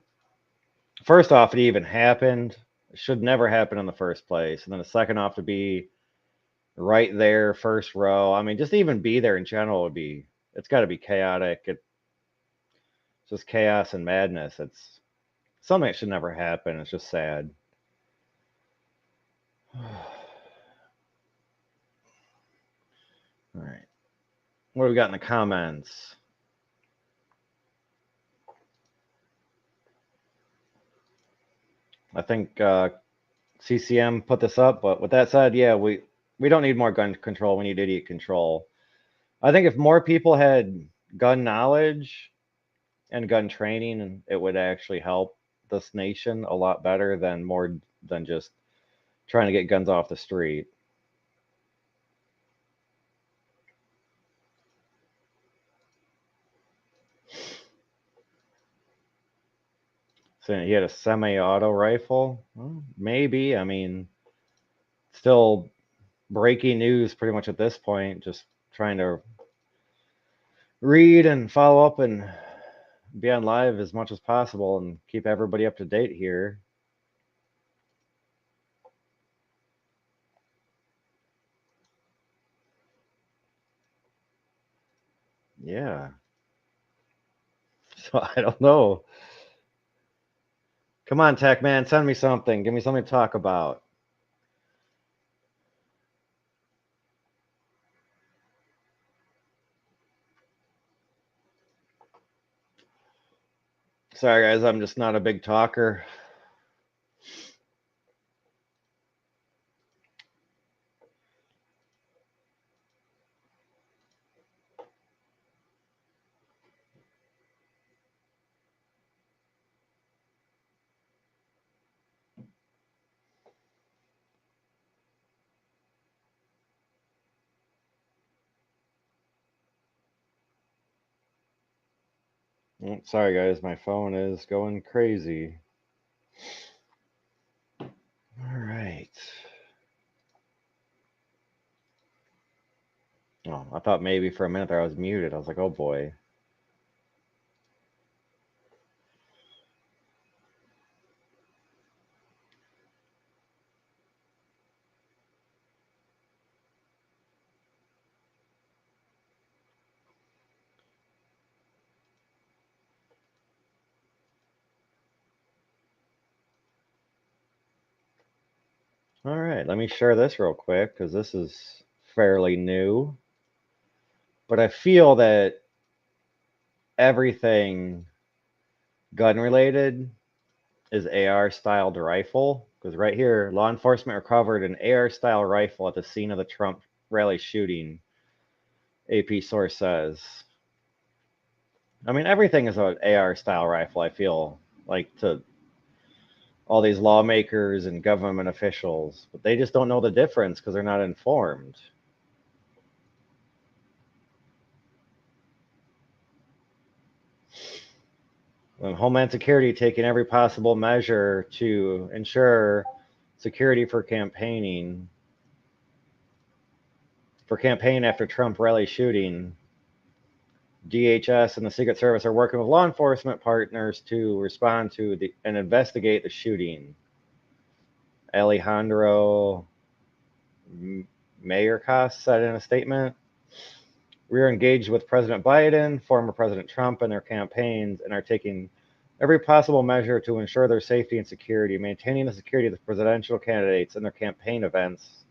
First off, it even happened. It should never happen in the first place. And then the second off, to be right there, first row. I mean, just even be there in general it's got to be chaotic. It's just chaos and madness. It's something that should never happen. It's just sad. All right. What do we got in the comments? I think CCM put this up, but with that said, yeah, we don't need more gun control. We need idiot control. I think if more people had gun knowledge and gun training, it would actually help this nation a lot better than more than just trying to get guns off the street. So he had a semi-auto rifle? Well, maybe. I mean, still breaking news pretty much at this point. Just trying to read and follow up and be on live as much as possible and keep everybody up to date here. Yeah. So I don't know. Come on, Tech Man, send me something. Give me something to talk about. Sorry, guys, I'm just not a big talker. Sorry, guys, my phone is going crazy. All right. Oh, I thought maybe for a minute there I was muted. I was like, oh boy. All right, let me share this real quick because this is fairly new. But I feel that everything gun related is AR styled rifle. Because right here, law enforcement recovered an AR style rifle at the scene of the Trump rally shooting, AP source says. I mean, everything is an AR style rifle, I feel like, to all these lawmakers and government officials, but they just don't know the difference because they're not informed. Homeland Security taking every possible measure to ensure security for campaign after Trump rally shooting. DHS and the Secret Service are working with law enforcement partners to respond to and investigate the shooting. Alejandro Mayorkas said in a statement, "We are engaged with President Biden, former President Trump, and their campaigns, and are taking every possible measure to ensure their safety and security. Maintaining the security of the presidential candidates and their campaign events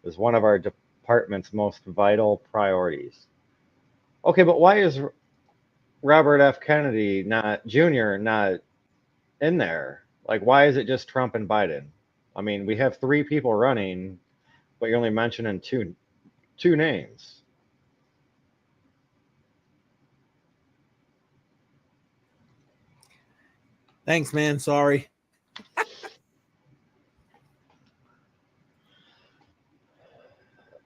is one of our department's most vital priorities." Okay, but why is Robert F. Kennedy Jr. not in there? Like, why is it just Trump and Biden? I mean, we have 3 people running, but you're only mentioning two names. Thanks, man. Sorry.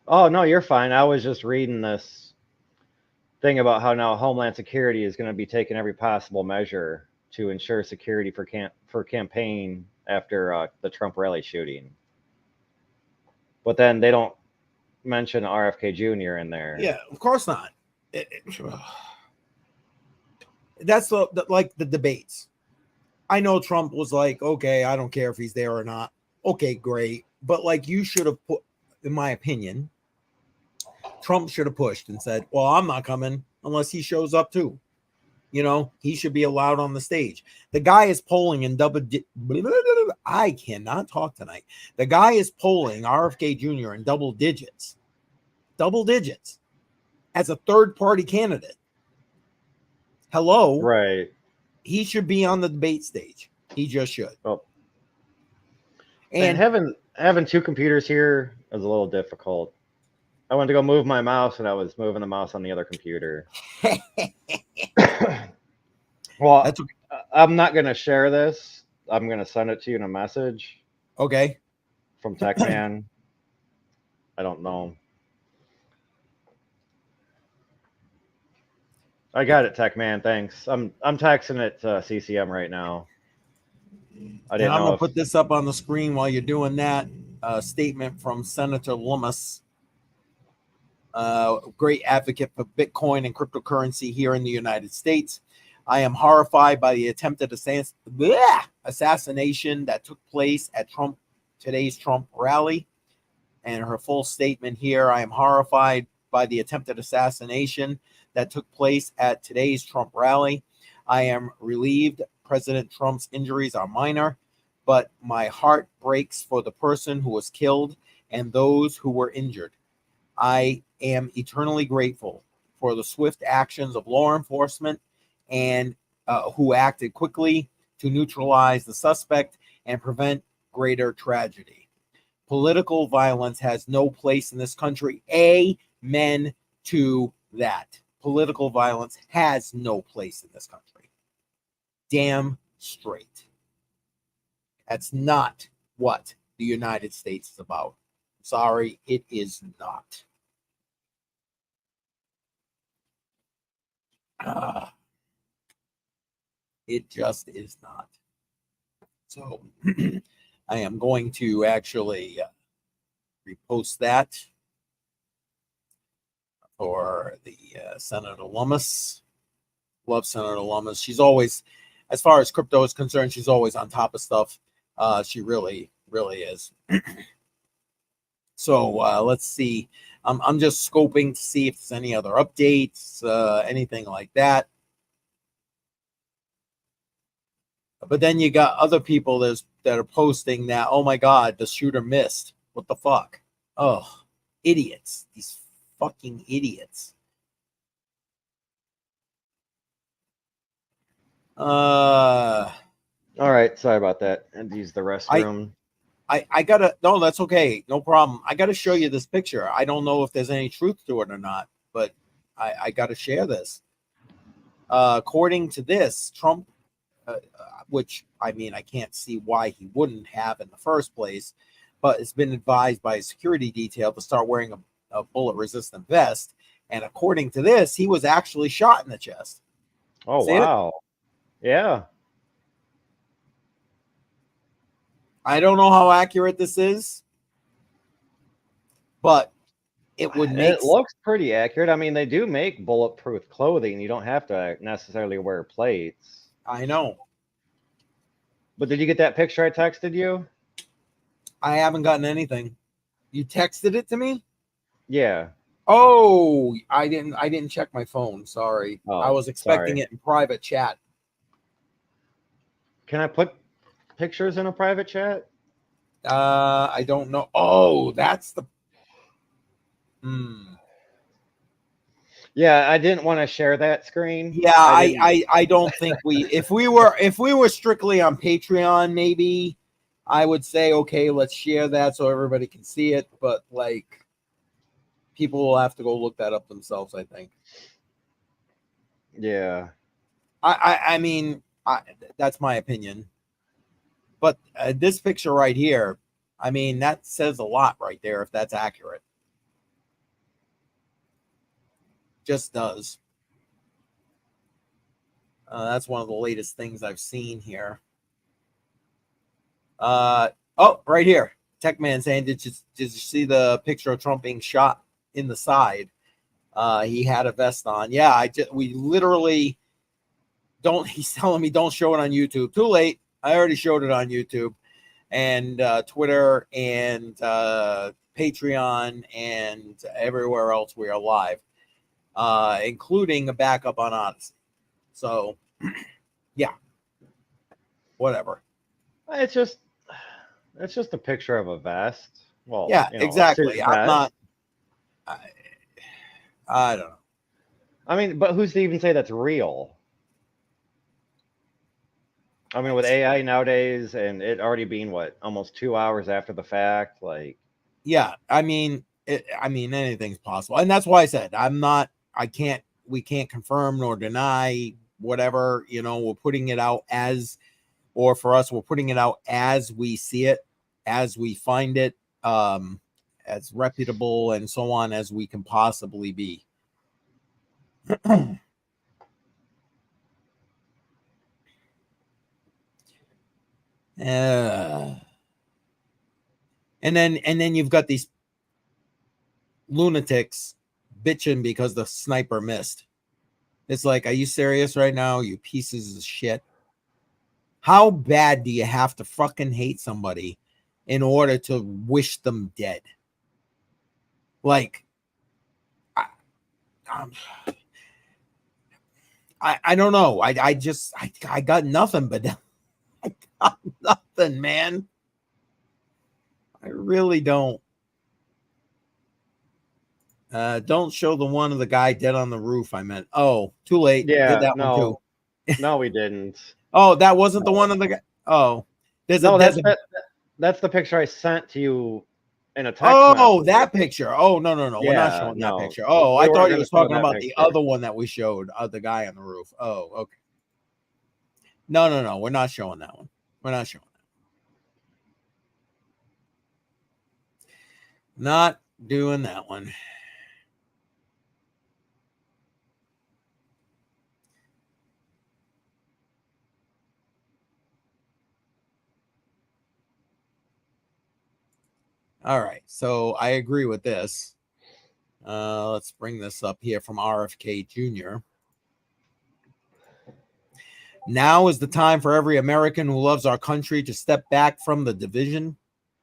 Oh, no, you're fine. I was just reading this thing about how now Homeland Security is going to be taking every possible measure to ensure security for campaign after the Trump rally shooting. But then they don't mention RFK Jr. in there. Yeah, of course not. That's like the debates. I know Trump was like, okay, I don't care if he's there or not. Okay, great. But like, you should have put, in my opinion, Trump should have pushed and said, well, I'm not coming unless he shows up too. You know, he should be allowed on the stage. The guy is polling in I cannot talk tonight. The guy is polling RFK Jr. in double digits as a third party candidate. Hello. Right. He should be on the debate stage. He just should. Oh. And having 2 computers here is a little difficult. I went to go move my mouse, and I was moving the mouse on the other computer. Well, that's okay. I'm not going to share this. I'm going to send it to you in a message. Okay. From TechMan. I don't know. I got it, TechMan. Thanks. I'm texting it to CCM right now. I'm going to put this up on the screen while you're doing that. Statement from Senator Lummis, great advocate for Bitcoin and cryptocurrency here in the United States. I am horrified by the attempted assassination that took place at today's Trump rally. And her full statement here, I am horrified by the attempted assassination that took place at today's Trump rally. I am relieved President Trump's injuries are minor, but my heart breaks for the person who was killed and those who were injured. I am eternally grateful for the swift actions of law enforcement and who acted quickly to neutralize the suspect and prevent greater tragedy. Political violence has no place in this country. Amen to that. Political violence has no place in this country. Damn straight. That's not what the United States is about. Sorry, it is not. It just is not. So I am going to actually repost that for the Senator Lummis. Love Senator Lummis. She's always, as far as crypto is concerned, she's always on top of stuff. She really, really is. So let's see. I'm just scoping to see if there's any other updates, anything like that. But then you got other people that are posting that, oh my God, the shooter missed. What the fuck? Oh, idiots. These fucking idiots. All right, sorry about that. And use the restroom. I gotta, no, that's okay, no problem. I gotta show you this picture. I don't know if there's any truth to it or not, but I gotta share this. According to this, Trump, which I mean, I can't see why he wouldn't have in the first place, but it's been advised by a security detail to start wearing a bullet-resistant vest. And according to this, he was actually shot in the chest. Oh, See wow. it? Yeah. I don't know how accurate this is, but it would make It looks pretty accurate. I mean, they do make bulletproof clothing. You don't have to necessarily wear plates. I know. But did you get that picture I texted you? I haven't gotten anything. You texted it to me? Yeah. Oh, I didn't check my phone. Sorry. Oh, I was expecting sorry. it in private chat. Can I put pictures in a private chat? I don't know. Oh, that's the Yeah, I didn't want to share that screen. Yeah, I don't think if we were strictly on Patreon, maybe I would say, okay, let's share that so everybody can see it. But like, people will have to go look that up themselves, I think. Yeah. I mean, that's my opinion. But this picture right here, I mean, that says a lot right there if that's accurate. Just does. That's one of the latest things I've seen here. Oh, right here. Techman saying, did you see the picture of Trump being shot in the side? He had a vest on. Yeah, we literally don't. He's telling me don't show it on YouTube. Too late. I already showed it on YouTube and Twitter and Patreon and everywhere else we are live, including a backup on Odyssey. So, yeah, whatever. It's just a picture of a vest. Well, yeah, exactly. I'm not. I don't know. I mean, but who's to even say that's real? I mean, with AI nowadays, and it already being almost 2 hours after the fact, like. Yeah, I mean, anything's possible, and that's why I said we can't confirm nor deny whatever. We're putting it out or for us, we're putting it out as we see it, as we find it, as reputable and so on as we can possibly be. And then you've got these lunatics bitching because the sniper missed. It's like, are you serious right now, you pieces of shit? How bad do you have to fucking hate somebody in order to wish them dead? Like, I don't know. I got nothing, but I got nothing, man. I really don't. Don't show the one of the guy dead on the roof. I meant, oh, too late. Yeah, Did that one no, too. no, we didn't. Oh, that wasn't the one of the guy. Oh, That's the picture I sent to you in a text. Oh, message. that picture. Oh, no. We're not Yeah, showing that no. picture. Oh, We I weren't thought you gonna was show talking that about the picture. other one that we showed of the guy on the roof. Oh, okay. No. We're not showing that one. We're not showing that. Not doing that one. All right, so I agree with this. Let's bring this up here from RFK Jr. Now is the time for every American who loves our country to step back from the division,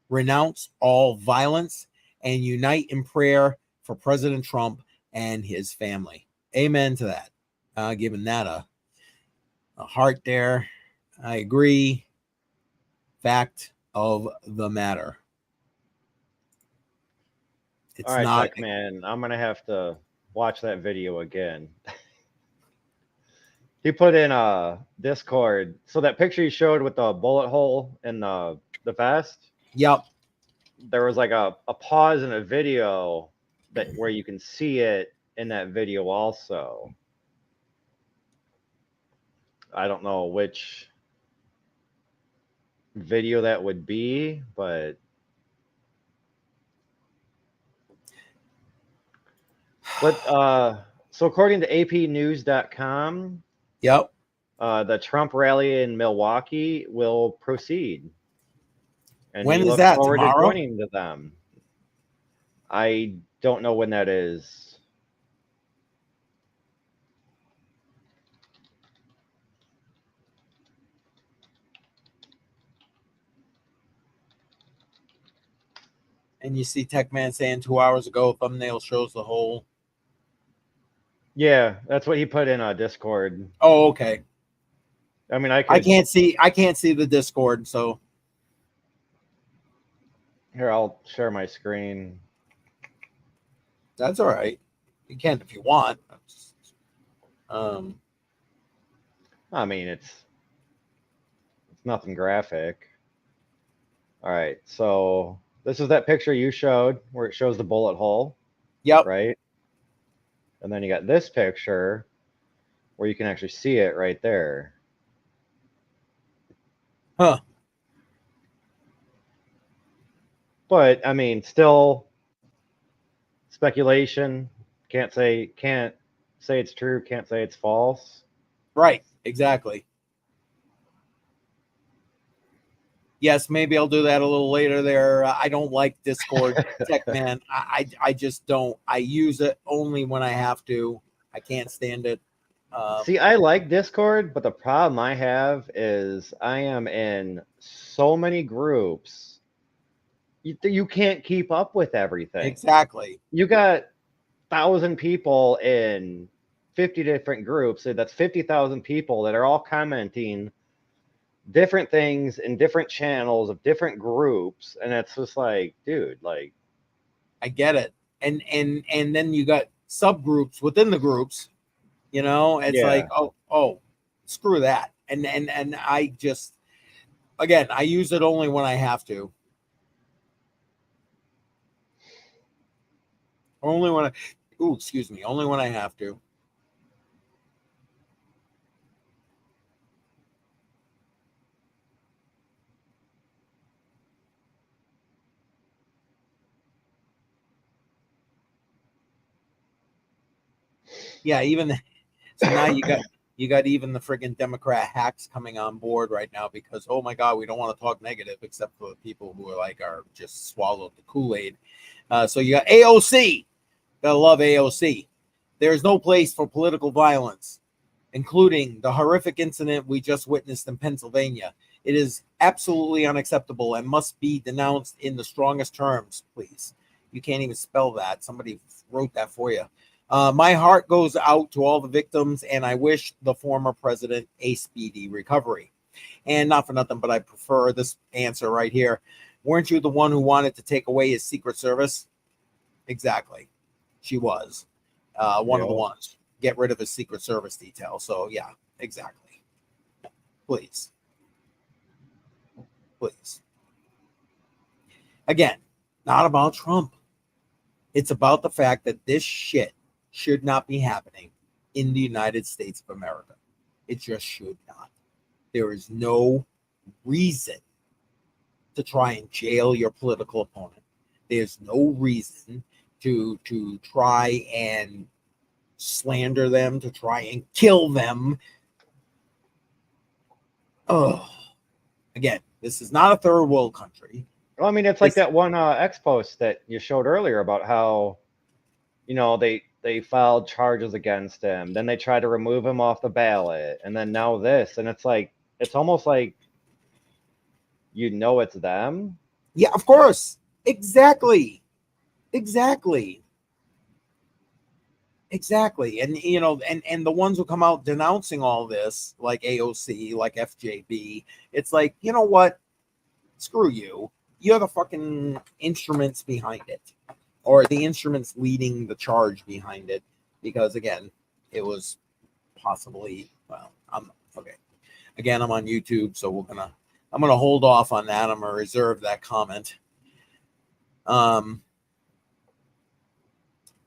renounce all violence, and unite in prayer for President Trump and his family. Amen to that. Giving that a heart there. I agree. Fact of the matter. It's all right, not, Tech Man. I'm gonna have to watch that video again. He put in a Discord. So that picture you showed with the bullet hole in the vest. Yep. There was like a pause in a video where you can see it in that video also. I don't know which video that would be, but so according to APnews.com, yep, the Trump rally in Milwaukee will proceed. And when he is looks that? forward Tomorrow? to joining them. I don't know when that is. And you see Tech Man saying 2 hours ago, thumbnail shows the whole. Yeah, that's what he put in Discord. Oh, okay. I mean, I can't see the Discord, so here I'll share my screen. That's all right. You can if you want. I mean, it's nothing graphic. All right, so this is that picture you showed where it shows the bullet hole. Yep. Right. And then you got this picture where you can actually see it right there. Huh. But I mean, still speculation. Can't say it's true. Can't say it's false. Right. Exactly. Yes, maybe I'll do that a little later there. I don't like Discord, Tech Man. I just don't. I use it only when I have to. I can't stand it. See, I like Discord, but the problem I have is I am in so many groups. You can't keep up with everything. Exactly. You got 1,000 people in 50 different groups. So that's 50,000 people that are all commenting different things in different channels of different groups, and it's just like, dude, like, I get it. And then you got subgroups within the groups. You know, it's like, oh, screw that. And I just, again, I use it only when I have to. Only when only when I have to. Yeah, even so now you got even the friggin' Democrat hacks coming on board right now because, oh my God, we don't want to talk negative except for the people who are just swallowed the Kool-Aid. So you got AOC. Gotta love AOC. There is no place for political violence, including the horrific incident we just witnessed in Pennsylvania. It is absolutely unacceptable and must be denounced in the strongest terms, please. You can't even spell that. Somebody wrote that for you. My heart goes out to all the victims, and I wish the former president a speedy recovery. And not for nothing, but I prefer this answer right here. Weren't you the one who wanted to take away his Secret Service? Exactly. She was one of the ones. Get rid of his Secret Service detail. So, yeah, exactly. Please. Please. Again, not about Trump. It's about the fact that this shit should not be happening in the United States of America. It just should not. There is no reason to try and jail your political opponent. There's no reason to try and slander them, to try and kill them. Oh, again, this is not a third world country. Well, I mean, it's like that one X post that you showed earlier about how, they filed charges against him. Then they tried to remove him off the ballot. And then now this. And it's like, it's almost like, it's them. Yeah, of course. Exactly. And, and the ones who come out denouncing all this, like AOC, like FJB, it's like, you know what? Screw you. You're the fucking instruments behind it, or the instruments leading the charge behind it, because again, it was possibly, I'm okay. Again, I'm on YouTube, so I'm gonna hold off on that. I'm gonna reserve that comment.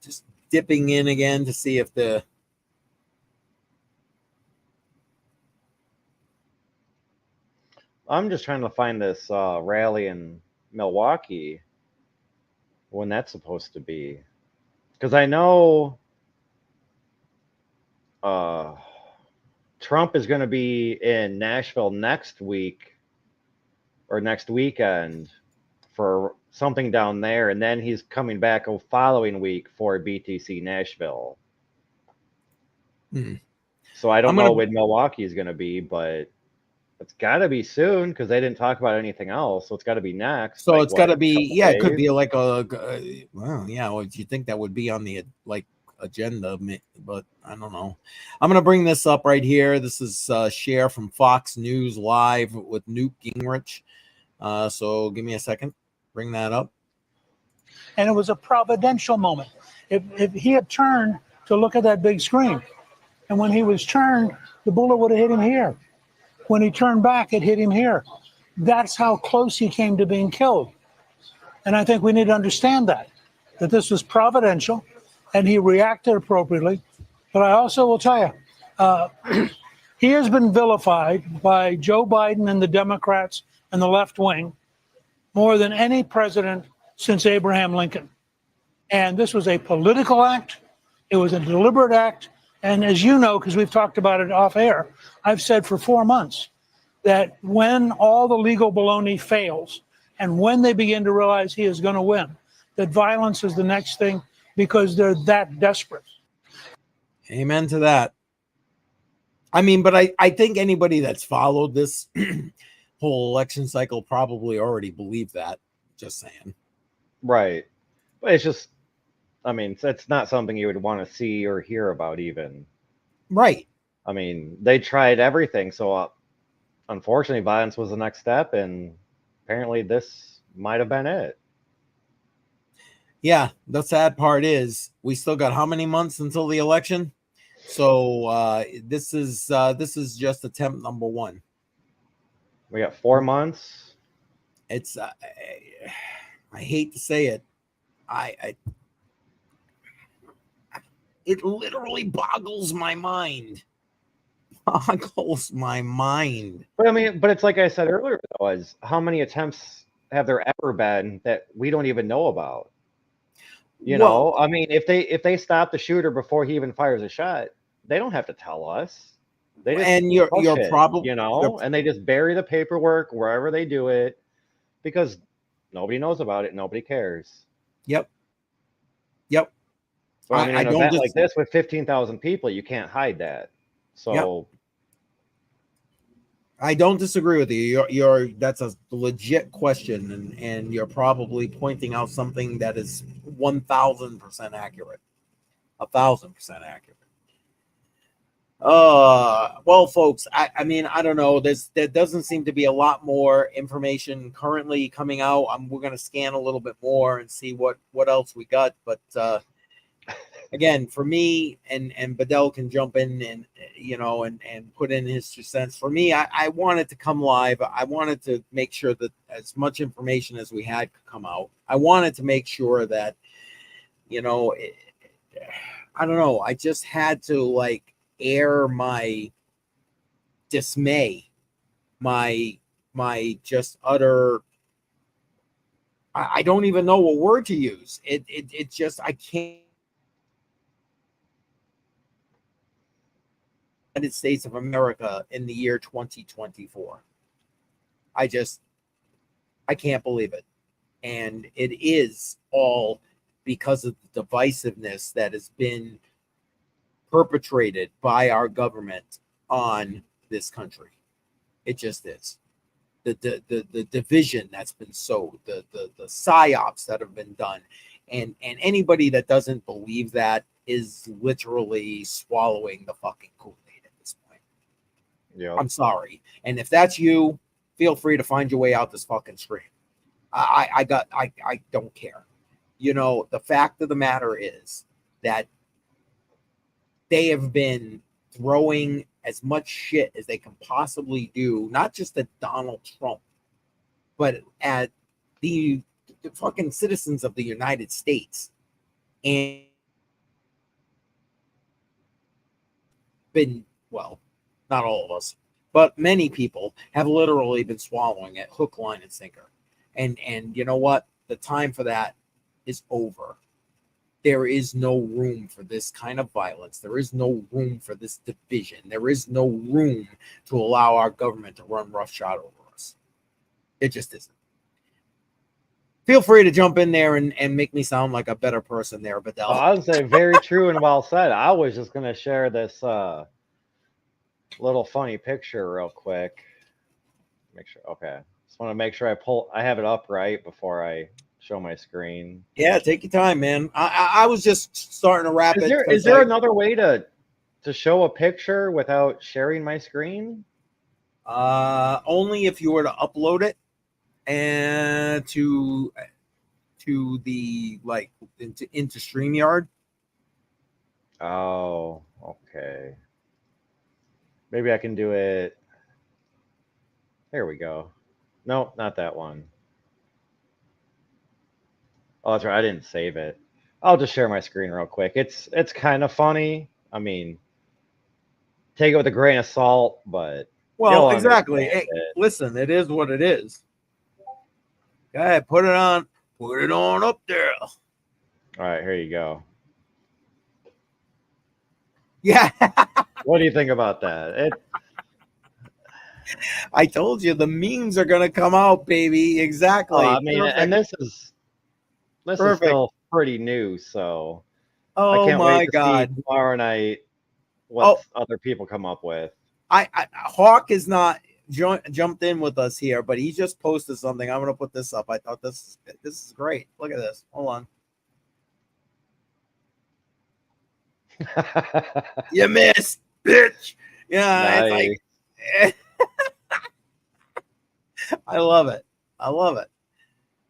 Just dipping in again to see if I'm just trying to find this rally in Milwaukee, when that's supposed to be, because I know Trump is going to be in Nashville next week or next weekend for something down there, and then he's coming back a following week for BTC Nashville. So I don't know when Milwaukee is going to be, but it's got to be soon, because they didn't talk about anything else. So it's got to be next. So it's got to be, yeah, it could be like you think that would be on the agenda, but I don't know. I'm going to bring this up right here. This is Cher from Fox News Live with Newt Gingrich. So give me a second. Bring that up. And it was a providential moment. If he had turned to look at that big screen, and when he was turned, the bullet would have hit him here. When he turned back, it hit him here. That's how close he came to being killed. And I think we need to understand that this was providential, and he reacted appropriately. But I also will tell you, he has been vilified by Joe Biden and the Democrats and the left wing more than any president since Abraham Lincoln. And this was a political act. It was a deliberate act. And as you know, because we've talked about it off air, I've said for 4 months that when all the legal baloney fails and when they begin to realize he is going to win, that violence is the next thing, because they're that desperate. Amen to that. I mean, but I think anybody that's followed this whole election cycle probably already believed that. Just saying. Right. But it's just, I mean, it's not something you would want to see or hear about even. Right. I mean, they tried everything. So unfortunately, violence was the next step. And apparently this might have been it. Yeah. The sad part is we still got how many months until the election? So this is just attempt number 1. We got 4 months. It's I hate to say it. It literally boggles my mind. Boggles my mind. But I mean, it's like I said earlier, though, is how many attempts have there ever been that we don't even know about? You know, I mean, if they stop the shooter before he even fires a shot, they don't have to tell us. They just and you're probably, and they just bury the paperwork wherever they do it, because nobody knows about it. Nobody cares. Yep. But I mean, I an don't event dis- like this with 15,000 people, you can't hide that. So I don't disagree with you. You're that's a legit question, and you're probably pointing out something that is 1,000% accurate, 1,000% accurate. Well, folks, I mean, I don't know. There doesn't seem to be a lot more information currently coming out. We're gonna scan a little bit more and see what else we got. But again, for me, and Bedell can jump in and and put in his 2 cents. For me, I wanted to come live. I wanted to make sure that as much information as we had could come out. I wanted to make sure that I don't know. I just had to like air my dismay, my just utter. I don't even know what word to use. It just I can't. United States of America in the year 2024. I can't believe it. And it is all because of the divisiveness that has been perpetrated by our government on this country. It just is. The division that's been sowed, the psyops that have been done. And anybody that doesn't believe that is literally swallowing the fucking Kool-Aid. Yeah, I'm sorry. And if that's you, feel free to find your way out this fucking stream. I don't care. The fact of the matter is that they have been throwing as much shit as they can possibly do, not just at Donald Trump, but at the fucking citizens of the United States. And been, well, not all of us, but many people have literally been swallowing it hook, line, and sinker. And you know what? The time for that is over. There is no room for this kind of violence. There is no room for this division. There is no room to allow our government to run roughshod over us. It just isn't. Feel free to jump in there and make me sound like a better person there, Bedell. I would say very true and well said. I was just going to share this little funny picture real quick. Make sure. Okay. Just want to make sure I have it up right before I show my screen. Yeah, take your time, man. I was just starting to wrap it. Is there another way to show a picture without sharing my screen? Only if you were to upload it and to the into StreamYard. Oh, okay. Maybe I can do it. There we go. No, not that one. Oh, that's right. I didn't save it. I'll just share my screen real quick. It's kind of funny. I mean, take it with a grain of salt, but well, exactly. Hey, listen, it is what it is. Go ahead, put it on up there. All right, here you go. Yeah. What do you think about that? I told you the memes are gonna come out, baby. Exactly. I mean, perfect. And this is still pretty new, so I can't wait to see tomorrow night what other people come up with. Hawk is not jumped in with us here, but he just posted something. I'm gonna put this up. I thought this is great. Look at this. Hold on. You missed, bitch. Yeah, nice. It's like I love it. I love it.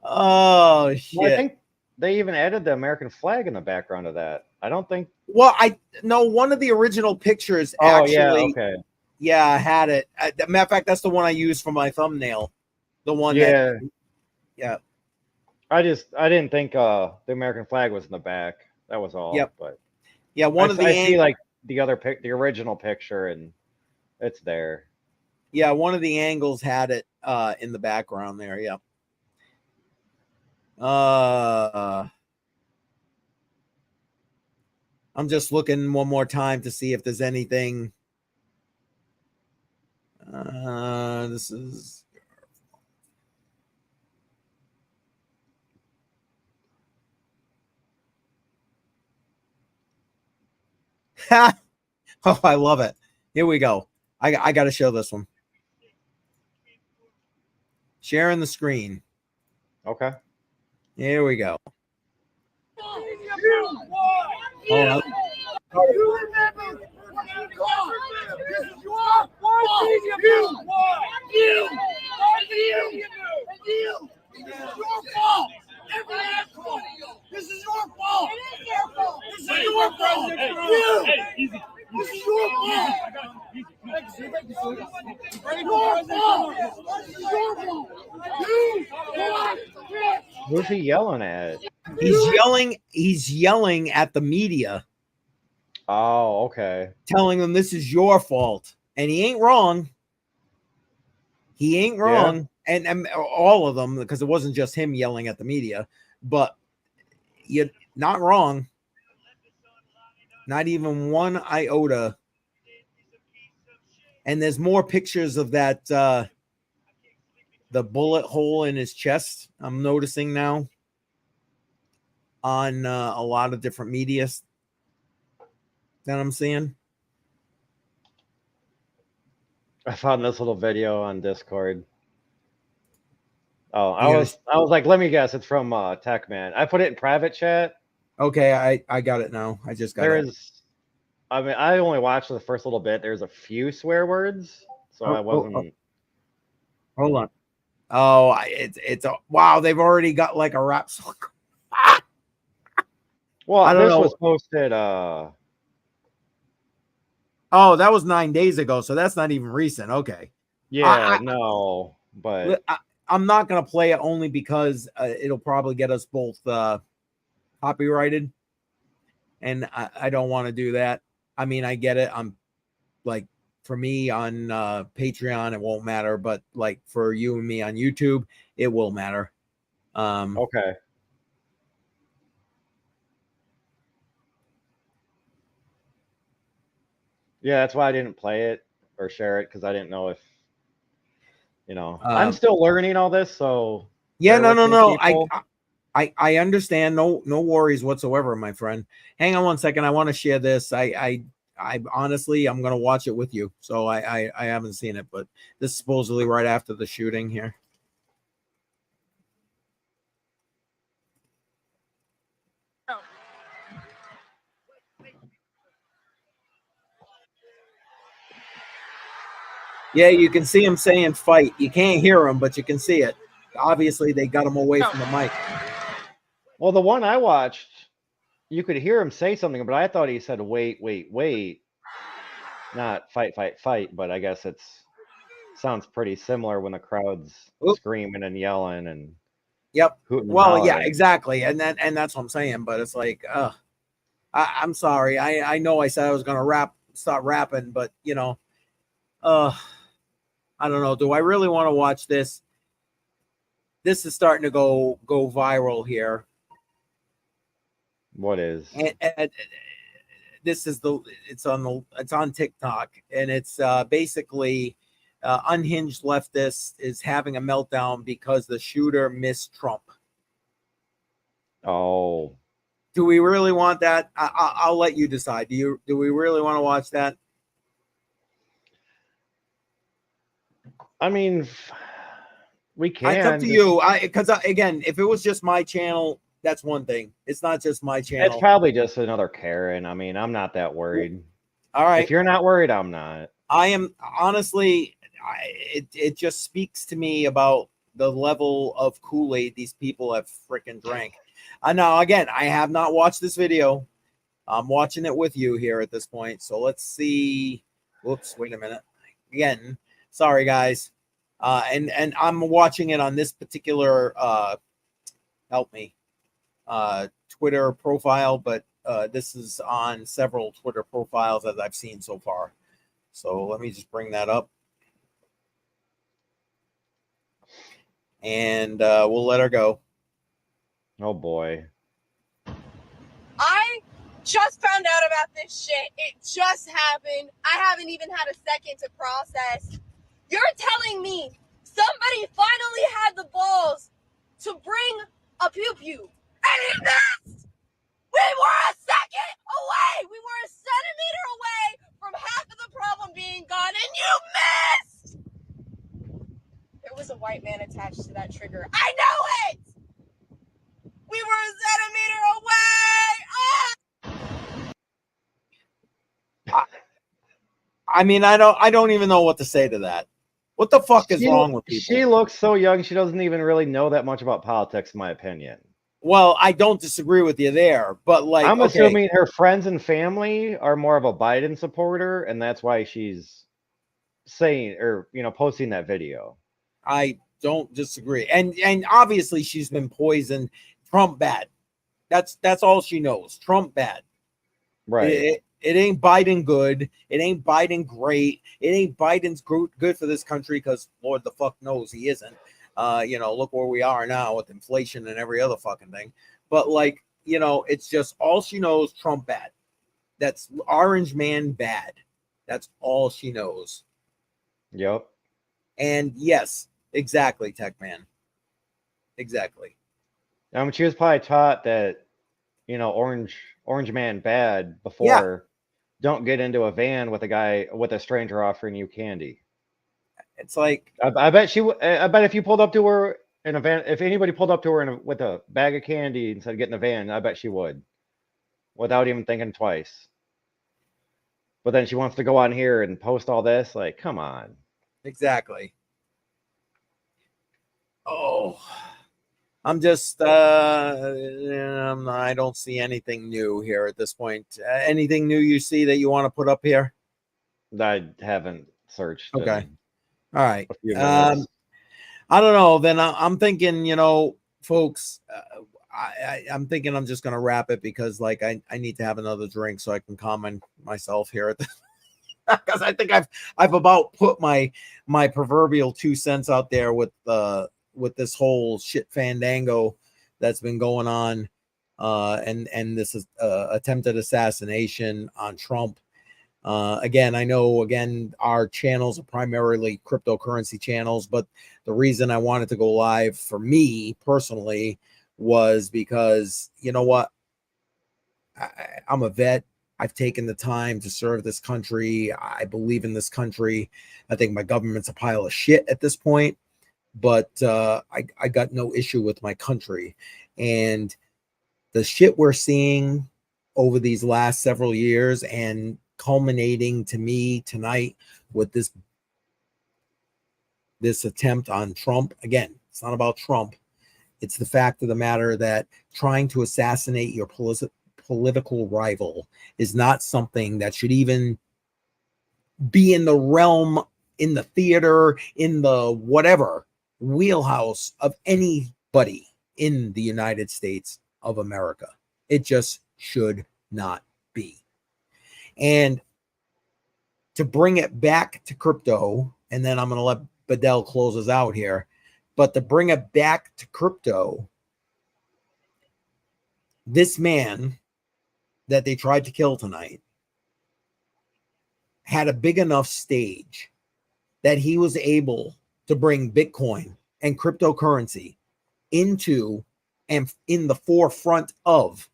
Oh shit. Well, I think they even added the American flag in the background of that. I don't think. Well, one of the original pictures actually. Yeah, okay. Yeah, I had it. Matter of fact, that's the one I used for my thumbnail. The one. Yeah. Yeah. I didn't think the American flag was in the back. That was all. Yep. But yeah, I see like the original picture, and it's there. Yeah, one of the angles had it in the background there. Yeah. I'm just looking one more time to see if there's anything. This is. Oh, I love it. Here we go. I got to show this one. Sharing the screen. Okay. Here we go. You remember what you call this is your fault. You. This is your fault. Every asshole. This is your fault. It is your fault. This is your fault. You. This is your fault. It's your fault. This is your fault. You. Who's he yelling at? He's yelling at the media. Oh, okay. Telling them this is your fault. And he ain't wrong. He ain't wrong. Yeah. And all of them, because it wasn't just him yelling at the media, but you're not wrong. Not even one iota. And there's more pictures of that the bullet hole in his chest, I'm noticing now on a lot of different media that I'm seeing. I found this little video on Discord. Oh, I was like, let me guess, it's from Tech Man. I put it in private chat. Okay, I got it now. I just got it. I mean, I only watched the first little bit. There's a few swear words, so I wasn't. Hold on. Oh, it's a wow. They've already got like a rap song. Well, I don't know. Was posted. Oh, that was 9 days ago, so that's not even recent. Okay. Yeah, no, but I'm not gonna play it only because it'll probably get us both copyrighted, and I don't want to do that. I mean, I get it. I'm like, for me on Patreon, it won't matter, but like for you and me on YouTube, it will matter. Okay. Yeah, that's why I didn't play it or share it, because I didn't know if, I'm still learning all this. So yeah, no. I understand. No worries whatsoever, my friend. Hang on one second. I want to share this. I honestly, I'm going to watch it with you. So I haven't seen it, but this is supposedly right after the shooting here. Yeah, you can see him saying fight. You can't hear him, but you can see it. Obviously, they got him away from the mic. Well, the one I watched, you could hear him say something, but I thought he said, wait. Not fight. But I guess sounds pretty similar when the crowd's screaming and yelling and Well, yeah, exactly. And that's what I'm saying. But it's like, I'm sorry. I know I said I was gonna start rapping, but I don't know. Do I really want to watch this? This is starting to go viral here. What is? And this is it's on TikTok, and it's basically unhinged leftist is having a meltdown because the shooter missed Trump. Oh. Do we really want that? I'll let you decide. Do we really want to watch that? I mean, we can. It's up to you. Because again, if it was just my channel, that's one thing. It's not just my channel. It's probably just another Karen. I mean, I'm not that worried. All right. If you're not worried, I'm not. I am honestly. It just speaks to me about the level of Kool-Aid these people have freaking drank. Now, again, I have not watched this video. I'm watching it with you here at this point. So let's see. Whoops, wait a minute. Again, sorry, guys. And I'm watching it on this particular, help me, Twitter profile, but this is on several Twitter profiles as I've seen so far. So let me just bring that up. And we'll let her go. Oh, boy. I just found out about this shit. It just happened. I haven't even had a second to process. You're telling me somebody finally had the balls to bring a pew-pew, and he missed! We were a second away! We were a centimeter away from half of the problem being gone, and you missed! There was a white man attached to that trigger. I know it! We were a centimeter away! I mean, I don't even know what to say to that. What the fuck is wrong with people? She looks so young. She doesn't even really know that much about politics, in my opinion. Well, I don't disagree with you there, but like, I'm assuming her friends and family are more of a Biden supporter, and that's why she's saying or posting that video. I don't disagree, and obviously she's been poisoned. Trump bad. That's all she knows. Trump bad. Right. It ain't Biden good. It ain't Biden great. It ain't Biden's good for this country because Lord the fuck knows he isn't. Look where we are now with inflation and every other fucking thing. But like, it's just all she knows. Trump bad. That's orange man bad. That's all she knows. Yep. And yes, exactly, Tech Man. Exactly. She was probably taught that, orange man bad before. Yeah. Don't get into a van with a stranger offering you candy. It's like I bet if you pulled up to her in a van, if anybody pulled up to her with a bag of candy and said get in the van, I bet she would, without even thinking twice. But then she wants to go on here and post all this. Like, come on. Exactly. Oh, I'm just I don't see anything new here at this point. Anything new you see that you want to put up here? I haven't searched. Okay. All right. I don't know. Then I'm thinking, folks, I'm thinking I'm just going to wrap it because like I need to have another drink so I can calm myself here at the because I think I've about put my proverbial 2 cents out there with this whole shit fandango that's been going on, and this is attempted assassination on Trump. Again, I know our channels are primarily cryptocurrency channels, but the reason I wanted to go live for me personally was because you know what, I'm a vet. I've taken the time to serve this country. I believe in this country. I think my government's a pile of shit at this point, but I got no issue with my country. And the shit we're seeing over these last several years and culminating to me tonight with this attempt on Trump. Again, it's not about Trump. It's the fact of the matter that trying to assassinate your political rival is not something that should even be in the realm, in the theater, in the whatever wheelhouse of anybody in the United States of America. It just should not be. And to bring it back to crypto, and then I'm going to let Bedell close us out here, but to bring it back to crypto, this man that they tried to kill tonight had a big enough stage that he was able to bring Bitcoin and cryptocurrency into and in the forefront of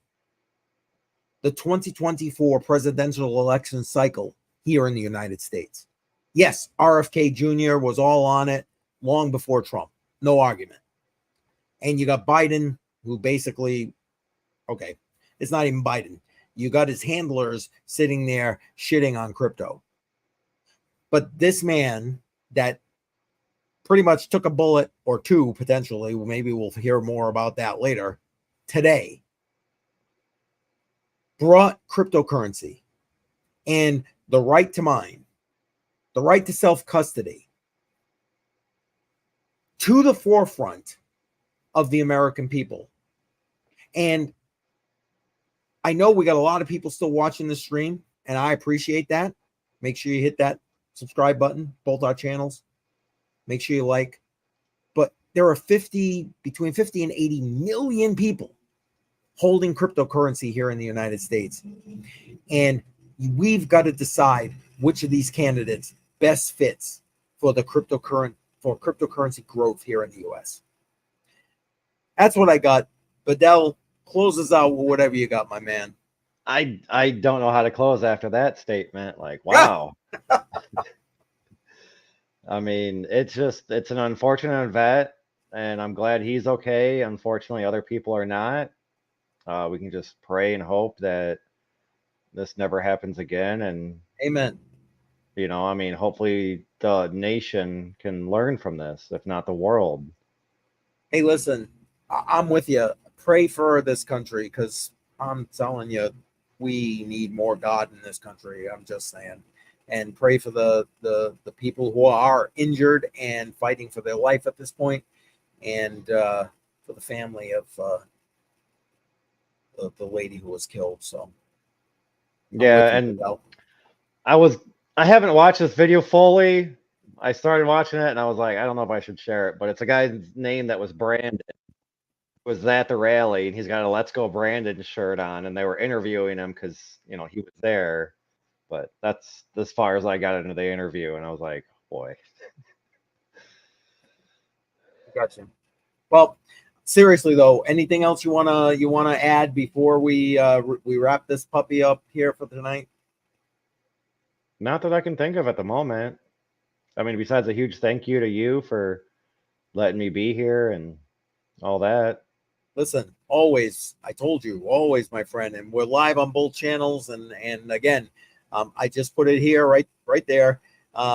the 2024 presidential election cycle here in the United States. Yes, RFK Jr. was all on it long before Trump. No argument. And you got Biden, who basically, okay, it's not even Biden. You got his handlers sitting there shitting on crypto. But this man that pretty much took a bullet or two, potentially, maybe we'll hear more about that later, today, brought cryptocurrency and the right to mine, the right to self-custody to the forefront of the American people. And I know we got a lot of people still watching the stream, and I appreciate that. Make sure you hit that subscribe button, both our channels. Make sure you like. But there are between 50 and 80 million people holding cryptocurrency here in the United States. And we've got to decide which of these candidates best fits for cryptocurrency growth here in the US. That's what I got. Bedell, closes out with whatever you got, my man. I don't know how to close after that statement. Like, wow. I mean, it's an unfortunate event, and I'm glad he's okay. Unfortunately, other people are not. We can just pray and hope that this never happens again. And amen. You know, I mean, hopefully the nation can learn from this, if not the world. Hey, listen, I'm with you. Pray for this country, because I'm telling you, we need more God in this country. I'm just saying. And pray for the people who are injured and fighting for their life at this point, and for the family of the lady who was killed. So yeah, and I haven't watched this video fully. I started watching it and I was like, I don't know if I should share it, but it's a guy's name that was Brandon. Was at the rally, and he's got a "Let's Go Brandon" shirt on, and they were interviewing him because, you know, he was there. But that's as far as I got into the interview, and I was like, boy. Gotcha. Well, seriously though, anything else you wanna add before we wrap this puppy up here for tonight? Not that I can think of at the moment. I mean, besides a huge thank you to you for letting me be here and all that. Listen, always, I told you, always, my friend, and we're live on both channels. And again, I just put it here, right there.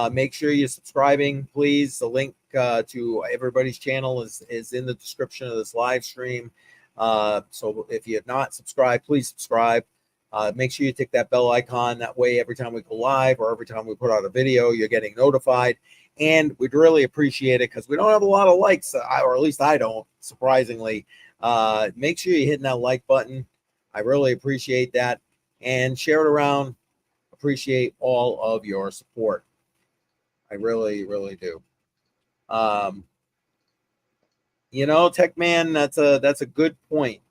Make sure you're subscribing, please. The link to everybody's channel is in the description of this live stream. So if you have not subscribed, please subscribe. Make sure you tick that bell icon. That way, every time we go live or every time we put out a video, you're getting notified. And we'd really appreciate it, because we don't have a lot of likes, or at least I don't, surprisingly. Make sure you're hitting that like button. I really appreciate that. And share it around. Appreciate all of your support. I really, really do. You know, Tech Man, that's a good point.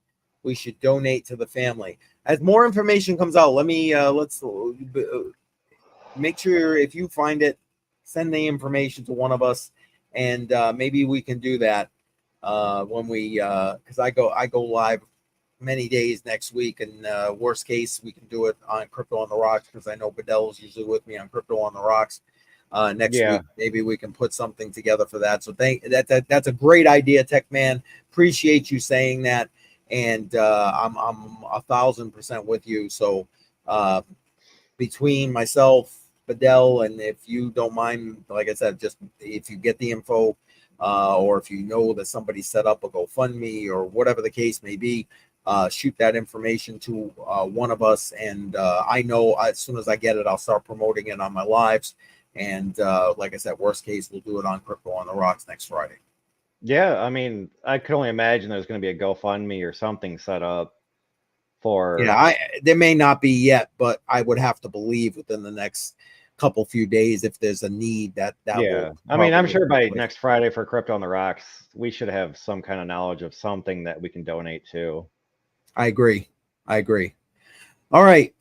We should donate to the family. As more information comes out, let's make sure, if you find it, send the information to one of us, and maybe we can do that when we, because I go live many days next week, and worst case, we can do it on Crypto on the Rocks, because I know Bedell's usually with me on Crypto on the Rocks. Next week, maybe we can put something together for that. So that's a great idea, Tech Man. Appreciate you saying that, and I'm 1,000% with you. So between myself, Bedell, and if you don't mind, like I said, just if you get the info, or if you know that somebody set up a GoFundMe or whatever the case may be, shoot that information to one of us, and I know as soon as I get it, I'll start promoting it on my lives. And like I said, worst case, we'll do it on Crypto on the Rocks next Friday. Yeah, I mean, I could only imagine there's going to be a GoFundMe or something set up for. Yeah, there may not be yet, but I would have to believe within the next few days, if there's a need that yeah. I mean, I'm sure by next Friday for Crypto on the Rocks, we should have some kind of knowledge of something that we can donate to. I agree. All right.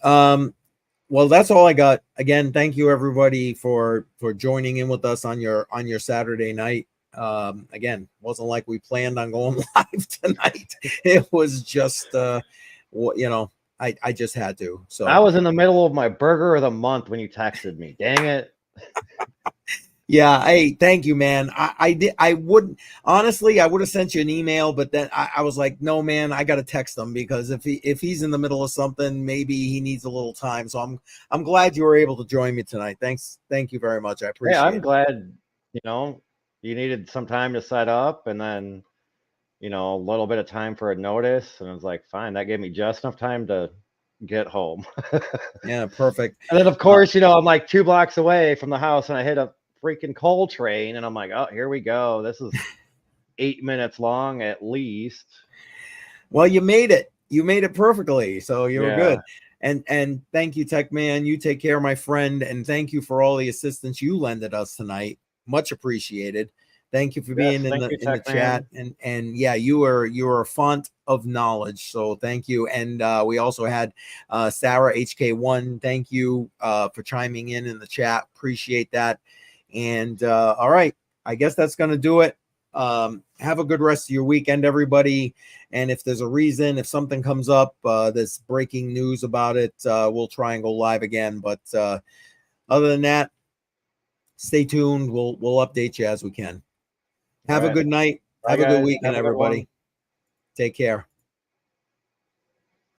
Well, that's all I got. Again, thank you everybody for joining in with us on your Saturday night. Again, wasn't like we planned on going live tonight. It was just you know, I just had to. So I was in the middle of my burger of the month when you texted me. Dang it. Yeah, hey, thank you, man. I wouldn't, honestly, I would have sent you an email, but then I was like, no, man, I gotta text him, because if he's in the middle of something, maybe he needs a little time. So I'm glad you were able to join me tonight. Thank you very much. I appreciate it. I'm glad, you know, you needed some time to set up, and then, you know, a little bit of time for a notice, and I was like, fine, that gave me just enough time to get home. Yeah, perfect. And then of course, you know, I'm like 2 blocks away from the house, and I hit a freaking coal train, and I'm like, oh, here we go. This is 8 minutes long at least. Well, you made it perfectly, so you were good. And thank you, Tech Man. You take care, my friend, and thank you for all the assistance you lended us tonight. Much appreciated. Thank you for being in the chat, and yeah, you were a font of knowledge, so thank you. And we also had Sarah HK1. Thank you for chiming in the chat. Appreciate that. And all right, I guess that's gonna do it. Have a good rest of your weekend, everybody. And if there's a reason, if something comes up, this breaking news about it, we'll try and go live again. But other than that, stay tuned. We'll update you as we can. Have a good night. Have a good weekend, everybody. Take care.